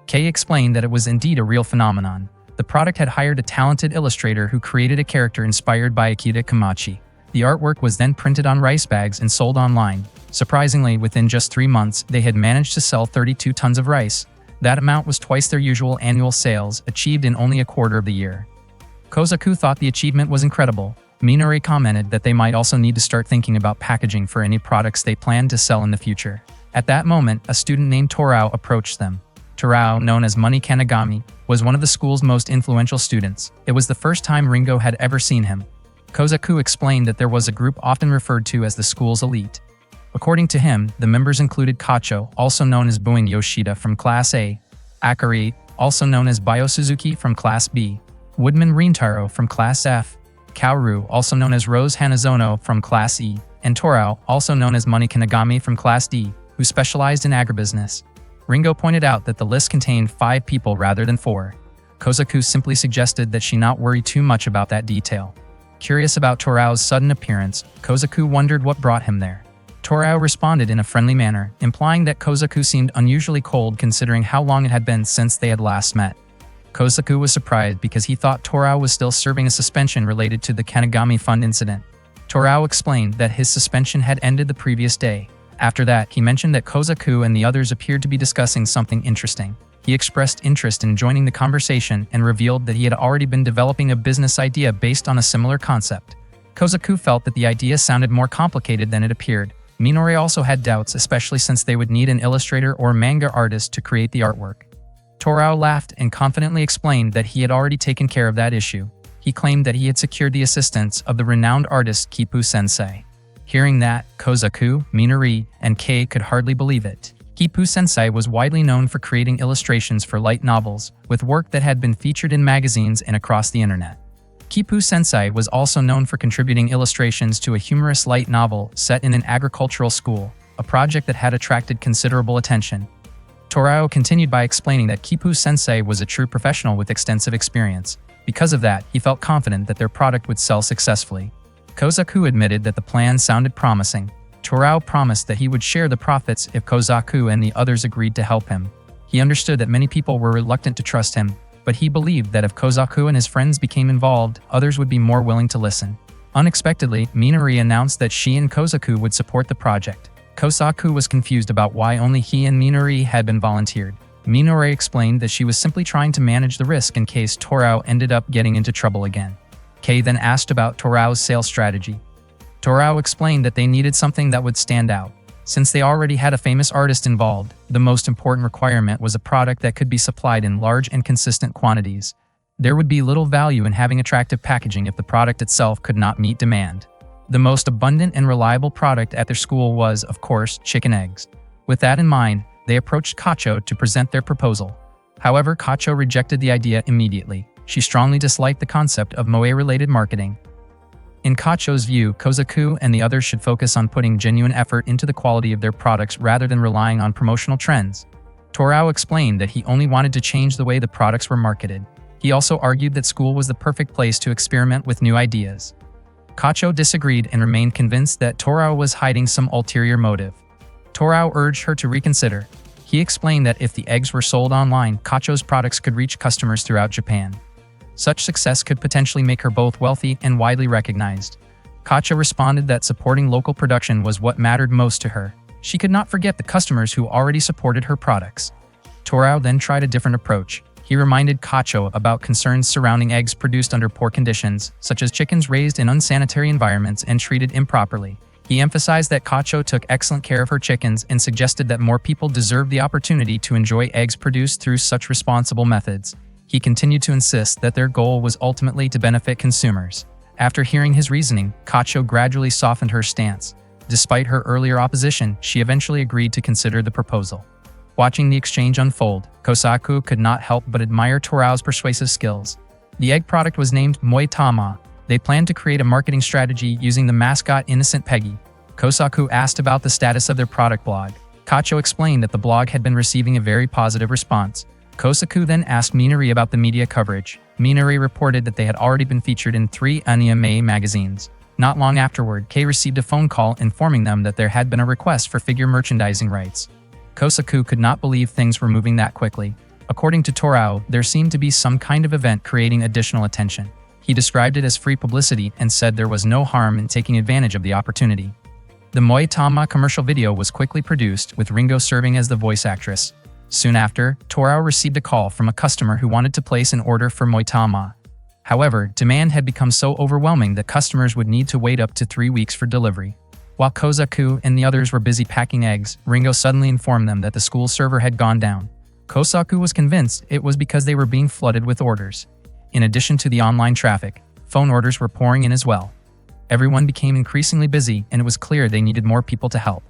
Speaker 1: Kei explained that it was indeed a real phenomenon. The product had hired a talented illustrator who created a character inspired by Akira Kamachi. The artwork was then printed on rice bags and sold online. Surprisingly, within just 3 months, they had managed to sell 32 tons of rice. That amount was twice their usual annual sales, achieved in only a quarter of the year. Kozaku thought the achievement was incredible. Minori commented that they might also need to start thinking about packaging for any products they planned to sell in the future. At that moment, a student named Torao approached them. Torao, known as Money Kanagami, was one of the school's most influential students. It was the first time Ringo had ever seen him. Kozaku explained that there was a group often referred to as the school's elite. According to him, the members included Kacho, also known as Buin Yoshida from Class A, Akari, also known as Bio Suzuki from Class B, Woodman Rintaro from Class F, Kaoru, also known as Rose Hanazono from Class E, and Torao, also known as Moni Kanagami from Class D, who specialized in agribusiness. Ringo pointed out that the list contained 5 people rather than 4. Kozaku simply suggested that she not worry too much about that detail. Curious about Torao's sudden appearance, Kozaku wondered what brought him there. Torao responded in a friendly manner, implying that Kozaku seemed unusually cold considering how long it had been since they had last met. Kozaku was surprised because he thought Torao was still serving a suspension related to the Kanagami Fund incident. Torao explained that his suspension had ended the previous day. After that, he mentioned that Kozaku and the others appeared to be discussing something interesting. He expressed interest in joining the conversation and revealed that he had already been developing a business idea based on a similar concept. Kozaku felt that the idea sounded more complicated than it appeared. Minori also had doubts, especially since they would need an illustrator or manga artist to create the artwork. Torao laughed and confidently explained that he had already taken care of that issue. He claimed that he had secured the assistance of the renowned artist Kipu Sensei. Hearing that, Kozaku, Minori, and Kei could hardly believe it. Kipu Sensei was widely known for creating illustrations for light novels, with work that had been featured in magazines and across the internet. Kipu Sensei was also known for contributing illustrations to a humorous light novel set in an agricultural school, a project that had attracted considerable attention. Torao continued by explaining that Kipu Sensei was a true professional with extensive experience. Because of that, he felt confident that their product would sell successfully. Kozaku admitted that the plan sounded promising. Torao promised that he would share the profits if Kozaku and the others agreed to help him. He understood that many people were reluctant to trust him, but he believed that if Kozaku and his friends became involved, others would be more willing to listen. Unexpectedly, Minori announced that she and Kozaku would support the project. Kozaku was confused about why only he and Minori had been volunteered. Minori explained that she was simply trying to manage the risk in case Torao ended up getting into trouble again. Kei then asked about Torao's sales strategy. Torao explained that they needed something that would stand out. Since they already had a famous artist involved, the most important requirement was a product that could be supplied in large and consistent quantities. There would be little value in having attractive packaging if the product itself could not meet demand. The most abundant and reliable product at their school was, of course, chicken eggs. With that in mind, they approached Kacho to present their proposal. However, Kacho rejected the idea immediately. She strongly disliked the concept of moe-related marketing. In Kacho's view, Kozaku and the others should focus on putting genuine effort into the quality of their products rather than relying on promotional trends. Torao explained that he only wanted to change the way the products were marketed. He also argued that school was the perfect place to experiment with new ideas. Kacho disagreed and remained convinced that Torao was hiding some ulterior motive. Torao urged her to reconsider. He explained that if the eggs were sold online, Kacho's products could reach customers throughout Japan. Such success could potentially make her both wealthy and widely recognized. Kacho responded that supporting local production was what mattered most to her. She could not forget the customers who already supported her products. Torao then tried a different approach. He reminded Kacho about concerns surrounding eggs produced under poor conditions, such as chickens raised in unsanitary environments and treated improperly. He emphasized that Kacho took excellent care of her chickens and suggested that more people deserve the opportunity to enjoy eggs produced through such responsible methods. He continued to insist that their goal was ultimately to benefit consumers. After hearing his reasoning, Kacho gradually softened her stance. Despite her earlier opposition, she eventually agreed to consider the proposal. Watching the exchange unfold, Kozaku could not help but admire Torao's persuasive skills. The egg product was named Moitama. They planned to create a marketing strategy using the mascot Innocent Peggy. Kozaku asked about the status of their product blog. Kacho explained that the blog had been receiving a very positive response. Kozaku then asked Minori about the media coverage. Minori reported that they had already been featured in 3 anime magazines. Not long afterward, Kei received a phone call informing them that there had been a request for figure merchandising rights. Kozaku could not believe things were moving that quickly. According to Torao, there seemed to be some kind of event creating additional attention. He described it as free publicity and said there was no harm in taking advantage of the opportunity. The Moitama commercial video was quickly produced, with Ringo serving as the voice actress. Soon after, Torao received a call from a customer who wanted to place an order for Moitama. However, demand had become so overwhelming that customers would need to wait up to 3 weeks for delivery. While Kozaku and the others were busy packing eggs, Ringo suddenly informed them that the school server had gone down. Kozaku was convinced it was because they were being flooded with orders. In addition to the online traffic, phone orders were pouring in as well. Everyone became increasingly busy, and it was clear they needed more people to help.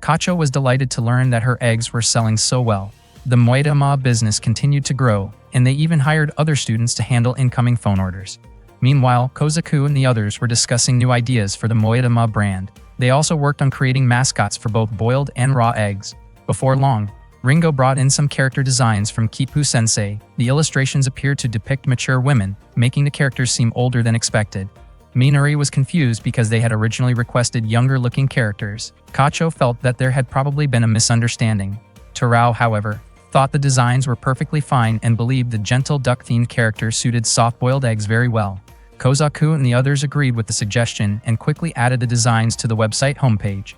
Speaker 1: Kacho was delighted to learn that her eggs were selling so well. The Moitama business continued to grow, and they even hired other students to handle incoming phone orders. Meanwhile, Kozaku and the others were discussing new ideas for the Moitama brand. They also worked on creating mascots for both boiled and raw eggs. Before long, Ringo brought in some character designs from Kipu Sensei. The illustrations appeared to depict mature women, making the characters seem older than expected. Minori was confused because they had originally requested younger-looking characters. Kacho felt that there had probably been a misunderstanding. Torao, however, thought the designs were perfectly fine and believed the gentle duck-themed character suited soft-boiled eggs very well. Kozaku and the others agreed with the suggestion and quickly added the designs to the website homepage.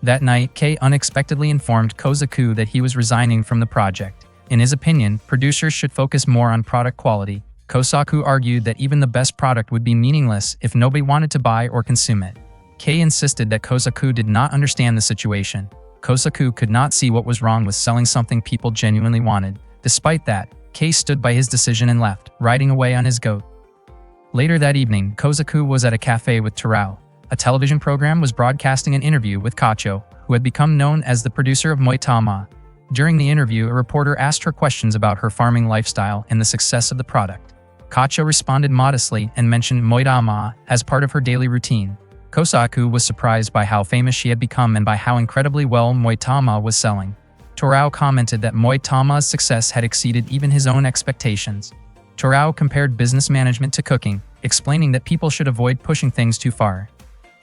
Speaker 1: That night, Kei unexpectedly informed Kozaku that he was resigning from the project. In his opinion, producers should focus more on product quality. Kozaku argued that even the best product would be meaningless if nobody wanted to buy or consume it. Kei insisted that Kozaku did not understand the situation. Kozaku could not see what was wrong with selling something people genuinely wanted. Despite that, Kei stood by his decision and left, riding away on his goat. Later that evening, Kozaku was at a cafe with Torao. A television program was broadcasting an interview with Kacho, who had become known as the producer of Moitama. During the interview, a reporter asked her questions about her farming lifestyle and the success of the product. Kacho responded modestly and mentioned Moitama as part of her daily routine. Kozaku was surprised by how famous she had become and by how incredibly well Moitama was selling. Torao commented that Moitama's success had exceeded even his own expectations. Torao compared business management to cooking, explaining that people should avoid pushing things too far.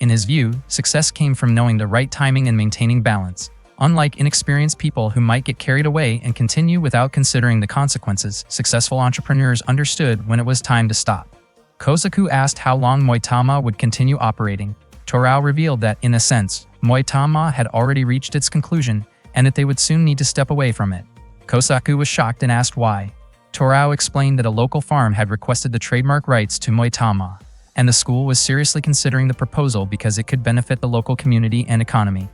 Speaker 1: In his view, success came from knowing the right timing and maintaining balance. Unlike inexperienced people who might get carried away and continue without considering the consequences, successful entrepreneurs understood when it was time to stop. Kozaku asked how long Moitama would continue operating. Torao revealed that, in a sense, Moitama had already reached its conclusion and that they would soon need to step away from it. Kozaku was shocked and asked why. Torao explained that a local farm had requested the trademark rights to Moitama, and the school was seriously considering the proposal because it could benefit the local community and economy.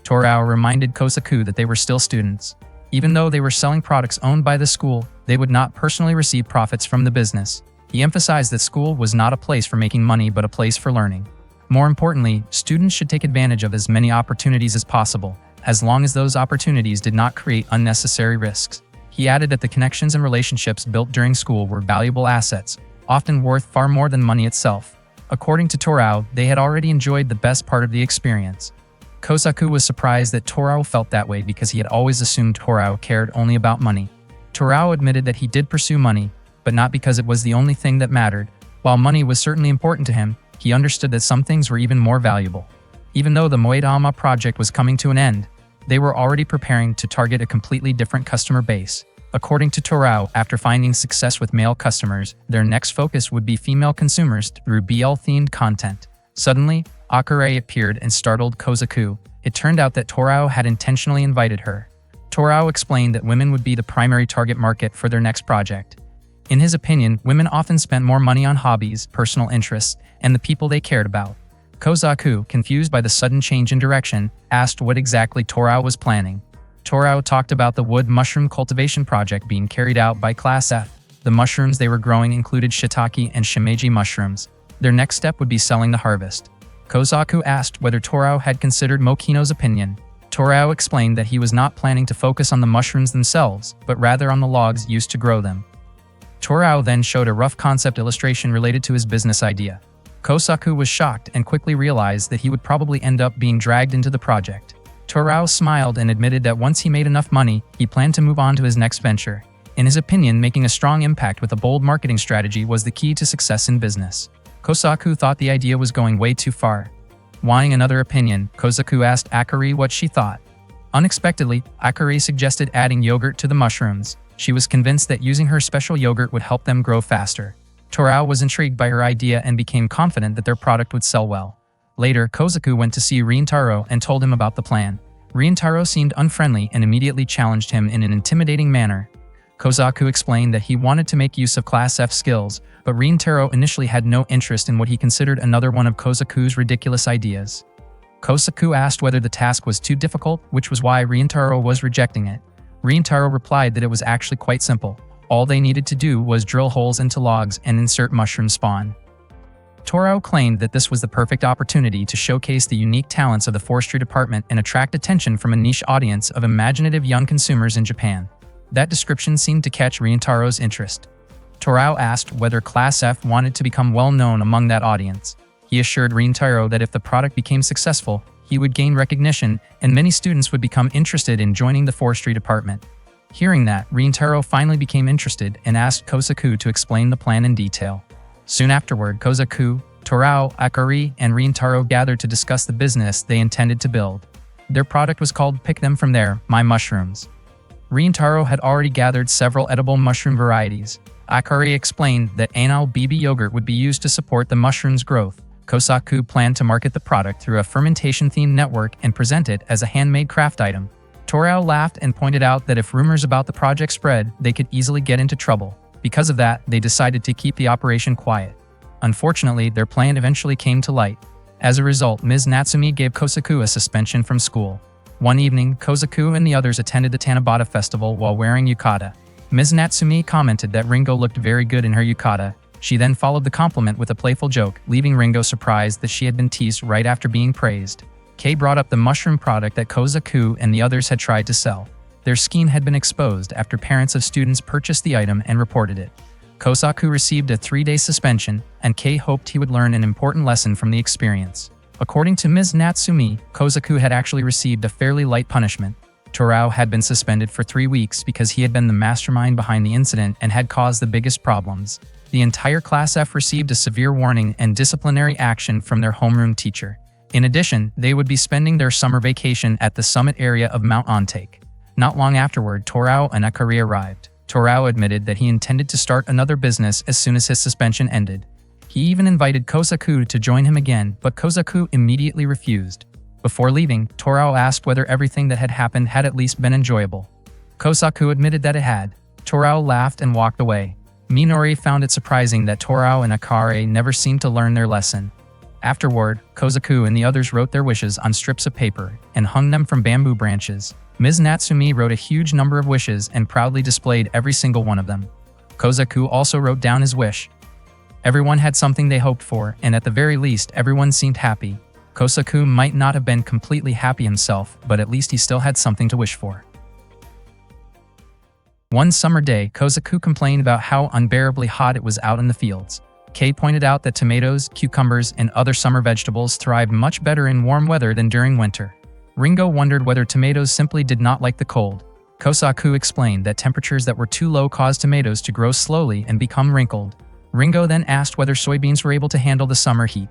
Speaker 1: Torao reminded Kozaku that they were still students. Even though they were selling products owned by the school, they would not personally receive profits from the business. He emphasized that school was not a place for making money but a place for learning. More importantly, students should take advantage of as many opportunities as possible, as long as those opportunities did not create unnecessary risks. He added that the connections and relationships built during school were valuable assets, often worth far more than money itself. According to Torao, they had already enjoyed the best part of the experience. Kozaku was surprised that Torao felt that way because he had always assumed Torao cared only about money. Torao admitted that he did pursue money, but not because it was the only thing that mattered. While money was certainly important to him, he understood that some things were even more valuable. Even though the Moitama project was coming to an end, they were already preparing to target a completely different customer base. According to Torao, after finding success with male customers, their next focus would be female consumers through BL-themed content. Suddenly, Akare appeared and startled Kozaku. It turned out that Torao had intentionally invited her. Torao explained that women would be the primary target market for their next project. In his opinion, women often spent more money on hobbies, personal interests, and the people they cared about. Kozaku, confused by the sudden change in direction, asked what exactly Torao was planning. Torao talked about the wood mushroom cultivation project being carried out by Class F. The mushrooms they were growing included shiitake and shimeji mushrooms. Their next step would be selling the harvest. Kozaku asked whether Torao had considered Mokino's opinion. Torao explained that he was not planning to focus on the mushrooms themselves, but rather on the logs used to grow them. Torao then showed a rough concept illustration related to his business idea. Kozaku was shocked and quickly realized that he would probably end up being dragged into the project. Torao smiled and admitted that once he made enough money, he planned to move on to his next venture. In his opinion, making a strong impact with a bold marketing strategy was the key to success in business. Kozaku thought the idea was going way too far. Wanting another opinion, Kozaku asked Akari what she thought. Unexpectedly, Akari suggested adding yogurt to the mushrooms. She was convinced that using her special yogurt would help them grow faster. Torao was intrigued by her idea and became confident that their product would sell well. Later, Kozaku went to see Rintaro and told him about the plan. Rintaro seemed unfriendly and immediately challenged him in an intimidating manner. Kozaku explained that he wanted to make use of Class F skills, but Rintaro initially had no interest in what he considered another one of Kozaku's ridiculous ideas. Kozaku asked whether the task was too difficult, which was why Rintaro was rejecting it. Rintaro replied that it was actually quite simple. All they needed to do was drill holes into logs and insert mushroom spawn. Torao claimed that this was the perfect opportunity to showcase the unique talents of the forestry department and attract attention from a niche audience of imaginative young consumers in Japan. That description seemed to catch Reintaro's interest. Torao asked whether Class F wanted to become well-known among that audience. He assured Reintaro that if the product became successful, he would gain recognition and many students would become interested in joining the forestry department. Hearing that, Reintaro finally became interested and asked Kosaku to explain the plan in detail. Soon afterward, Kosaku, Torao, Akari, and Reintaro gathered to discuss the business they intended to build. Their product was called Pick Them From There, My Mushrooms. Reintaro had already gathered several edible mushroom varieties. Akari explained that anal BB yogurt would be used to support the mushroom's growth. Kosaku planned to market the product through a fermentation-themed network and present it as a handmade craft item. Torao laughed and pointed out that if rumors about the project spread, they could easily get into trouble. Because of that, they decided to keep the operation quiet. Unfortunately, their plan eventually came to light. As a result, Ms. Natsumi gave Kosaku a suspension from school. One evening, Kosaku and the others attended the Tanabata festival while wearing yukata. Ms. Natsumi commented that Ringo looked very good in her yukata. She then followed the compliment with a playful joke, leaving Ringo surprised that she had been teased right after being praised. Kei brought up the mushroom product that Kosaku and the others had tried to sell. Their scheme had been exposed after parents of students purchased the item and reported it. Kosaku received a 3-day suspension, and Kei hoped he would learn an important lesson from the experience. According to Ms. Natsumi, Kosaku had actually received a fairly light punishment. Torao had been suspended for 3 weeks because he had been the mastermind behind the incident and had caused the biggest problems. The entire Class F received a severe warning and disciplinary action from their homeroom teacher. In addition, they would be spending their summer vacation at the summit area of Mount Ontake. Not long afterward, Torao and Akari arrived. Torao admitted that he intended to start another business as soon as his suspension ended. He even invited Kosaku to join him again, but Kosaku immediately refused. Before leaving, Torao asked whether everything that had happened had at least been enjoyable. Kosaku admitted that it had. Torao laughed and walked away. Minori found it surprising that Torao and Akari never seemed to learn their lesson. Afterward, Kosaku and the others wrote their wishes on strips of paper and hung them from bamboo branches. Ms. Natsumi wrote a huge number of wishes and proudly displayed every single one of them. Kosaku also wrote down his wish. Everyone had something they hoped for, and at the very least, everyone seemed happy. Kosaku might not have been completely happy himself, but at least he still had something to wish for. One summer day, Kosaku complained about how unbearably hot it was out in the fields. Kei pointed out that tomatoes, cucumbers, and other summer vegetables thrived much better in warm weather than during winter. Ringo wondered whether tomatoes simply did not like the cold. Kosaku explained that temperatures that were too low caused tomatoes to grow slowly and become wrinkled. Ringo then asked whether soybeans were able to handle the summer heat.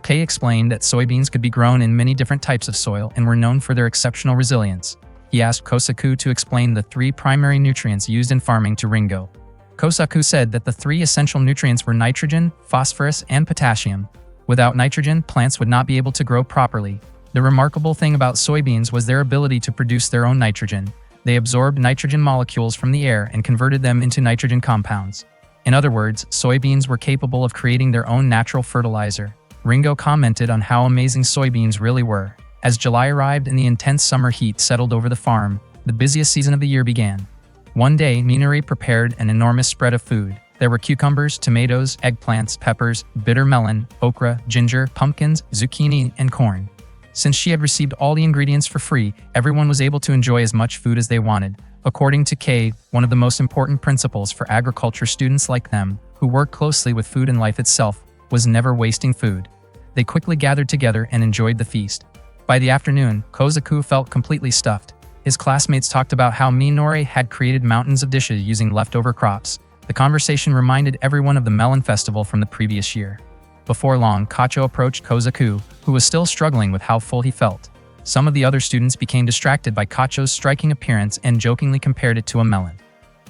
Speaker 1: Kei explained that soybeans could be grown in many different types of soil and were known for their exceptional resilience. He asked Kosaku to explain the 3 primary nutrients used in farming to Ringo. Kosaku said that the 3 essential nutrients were nitrogen, phosphorus, and potassium. Without nitrogen, plants would not be able to grow properly. The remarkable thing about soybeans was their ability to produce their own nitrogen. They absorbed nitrogen molecules from the air and converted them into nitrogen compounds. In other words, soybeans were capable of creating their own natural fertilizer. Ringo commented on how amazing soybeans really were. As July arrived and the intense summer heat settled over the farm, the busiest season of the year began. One day, Minori prepared an enormous spread of food. There were cucumbers, tomatoes, eggplants, peppers, bitter melon, okra, ginger, pumpkins, zucchini, and corn. Since she had received all the ingredients for free, everyone was able to enjoy as much food as they wanted. According to Kei, one of the most important principles for agriculture students like them, who work closely with food and life itself, was never wasting food. They quickly gathered together and enjoyed the feast. By the afternoon, Kosaku felt completely stuffed. His classmates talked about how Minori had created mountains of dishes using leftover crops. The conversation reminded everyone of the melon festival from the previous year. Before long, Kacho approached Kosaku, who was still struggling with how full he felt. Some of the other students became distracted by Kacho's striking appearance and jokingly compared it to a melon.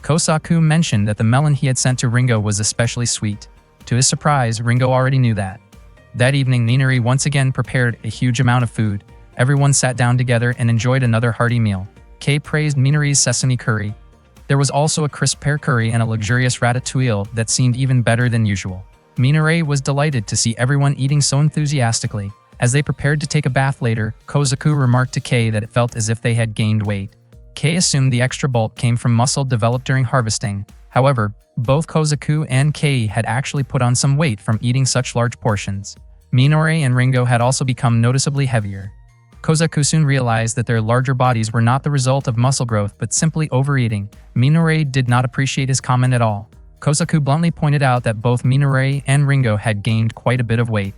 Speaker 1: Kosaku mentioned that the melon he had sent to Ringo was especially sweet. To his surprise, Ringo already knew that. That evening, Minori once again prepared a huge amount of food. Everyone sat down together and enjoyed another hearty meal. Kei praised Minori's sesame curry. There was also a crisp pear curry and a luxurious ratatouille that seemed even better than usual. Minori was delighted to see everyone eating so enthusiastically. As they prepared to take a bath later, Kosaku remarked to Kei that it felt as if they had gained weight. Kei assumed the extra bulk came from muscle developed during harvesting. However, both Kozaku and Kei had actually put on some weight from eating such large portions. Minori and Ringo had also become noticeably heavier. Kozaku soon realized that their larger bodies were not the result of muscle growth but simply overeating. Minori did not appreciate his comment at all. Kozaku bluntly pointed out that both Minori and Ringo had gained quite a bit of weight.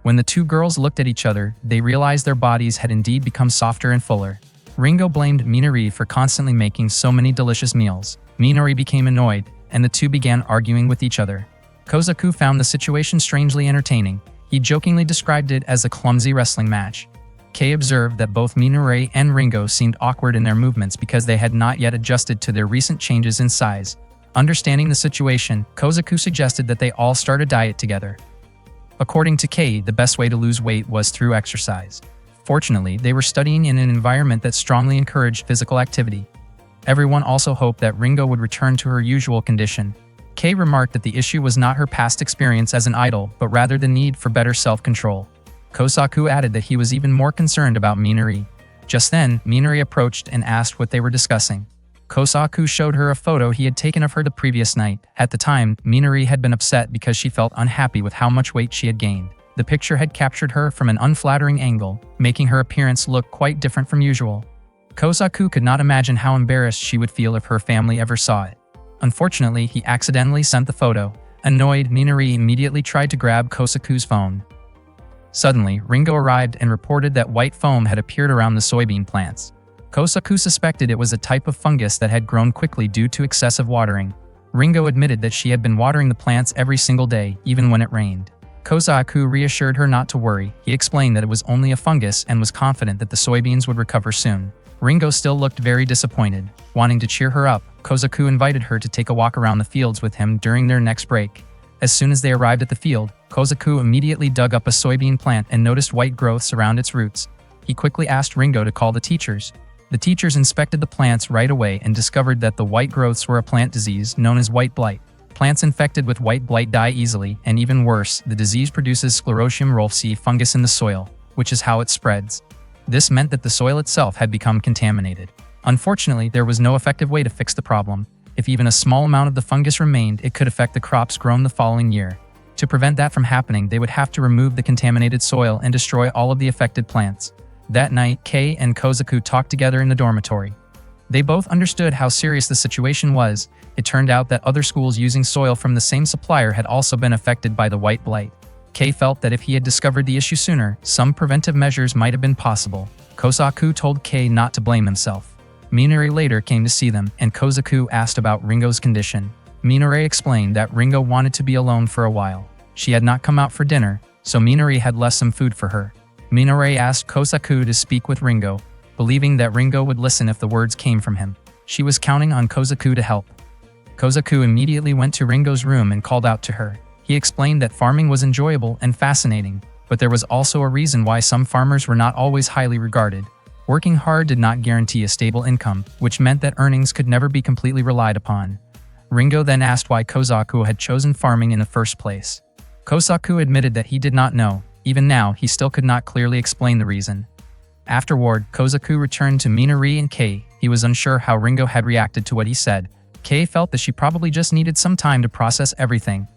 Speaker 1: When the two girls looked at each other, they realized their bodies had indeed become softer and fuller. Ringo blamed Minori for constantly making so many delicious meals. Minori became annoyed, and the two began arguing with each other. Kozaku found the situation strangely entertaining. He jokingly described it as a clumsy wrestling match. Kei observed that both Minori and Ringo seemed awkward in their movements because they had not yet adjusted to their recent changes in size. Understanding the situation, Kozaku suggested that they all start a diet together. According to Kei, the best way to lose weight was through exercise. Fortunately, they were studying in an environment that strongly encouraged physical activity. Everyone also hoped that Ringo would return to her usual condition. Kei remarked that the issue was not her past experience as an idol, but rather the need for better self-control. Kozaku added that he was even more concerned about Minori. Just then, Minori approached and asked what they were discussing. Kozaku showed her a photo he had taken of her the previous night. At the time, Minori had been upset because she felt unhappy with how much weight she had gained. The picture had captured her from an unflattering angle, making her appearance look quite different from usual. Kozaku could not imagine how embarrassed she would feel if her family ever saw it. Unfortunately, he accidentally sent the photo. Annoyed, Minori immediately tried to grab Kozaku's phone. Suddenly, Ringo arrived and reported that white foam had appeared around the soybean plants. Kozaku suspected it was a type of fungus that had grown quickly due to excessive watering. Ringo admitted that she had been watering the plants every single day, even when it rained. Kozaku reassured her not to worry. He explained that it was only a fungus and was confident that the soybeans would recover soon. Ringo still looked very disappointed. Wanting to cheer her up, Kozaku invited her to take a walk around the fields with him during their next break. As soon as they arrived at the field, Kozaku immediately dug up a soybean plant and noticed white growths around its roots. He quickly asked Ringo to call the teachers. The teachers inspected the plants right away and discovered that the white growths were a plant disease known as white blight. Plants infected with white blight die easily, and even worse, the disease produces Sclerotium rolfsi fungus in the soil, which is how it spreads. This meant that the soil itself had become contaminated. Unfortunately, there was no effective way to fix the problem. If even a small amount of the fungus remained, it could affect the crops grown the following year. To prevent that from happening, they would have to remove the contaminated soil and destroy all of the affected plants. That night, Kei and Kozaku talked together in the dormitory. They both understood how serious the situation was. It turned out that other schools using soil from the same supplier had also been affected by the white blight. Kei felt that if he had discovered the issue sooner, some preventive measures might have been possible. Kozaku told Kei not to blame himself. Minori later came to see them, and Kozaku asked about Ringo's condition. Minori explained that Ringo wanted to be alone for a while. She had not come out for dinner, so Minori had left some food for her. Minori asked Kozaku to speak with Ringo, believing that Ringo would listen if the words came from him. She was counting on Kozaku to help. Kozaku immediately went to Ringo's room and called out to her. He explained that farming was enjoyable and fascinating, but there was also a reason why some farmers were not always highly regarded. Working hard did not guarantee a stable income, which meant that earnings could never be completely relied upon. Ringo then asked why Kozaku had chosen farming in the first place. Kozaku admitted that he did not know. Even now, he still could not clearly explain the reason. Afterward, Kozaku returned to Minori and Kei. He was unsure how Ringo had reacted to what he said. Kei felt that she probably just needed some time to process everything.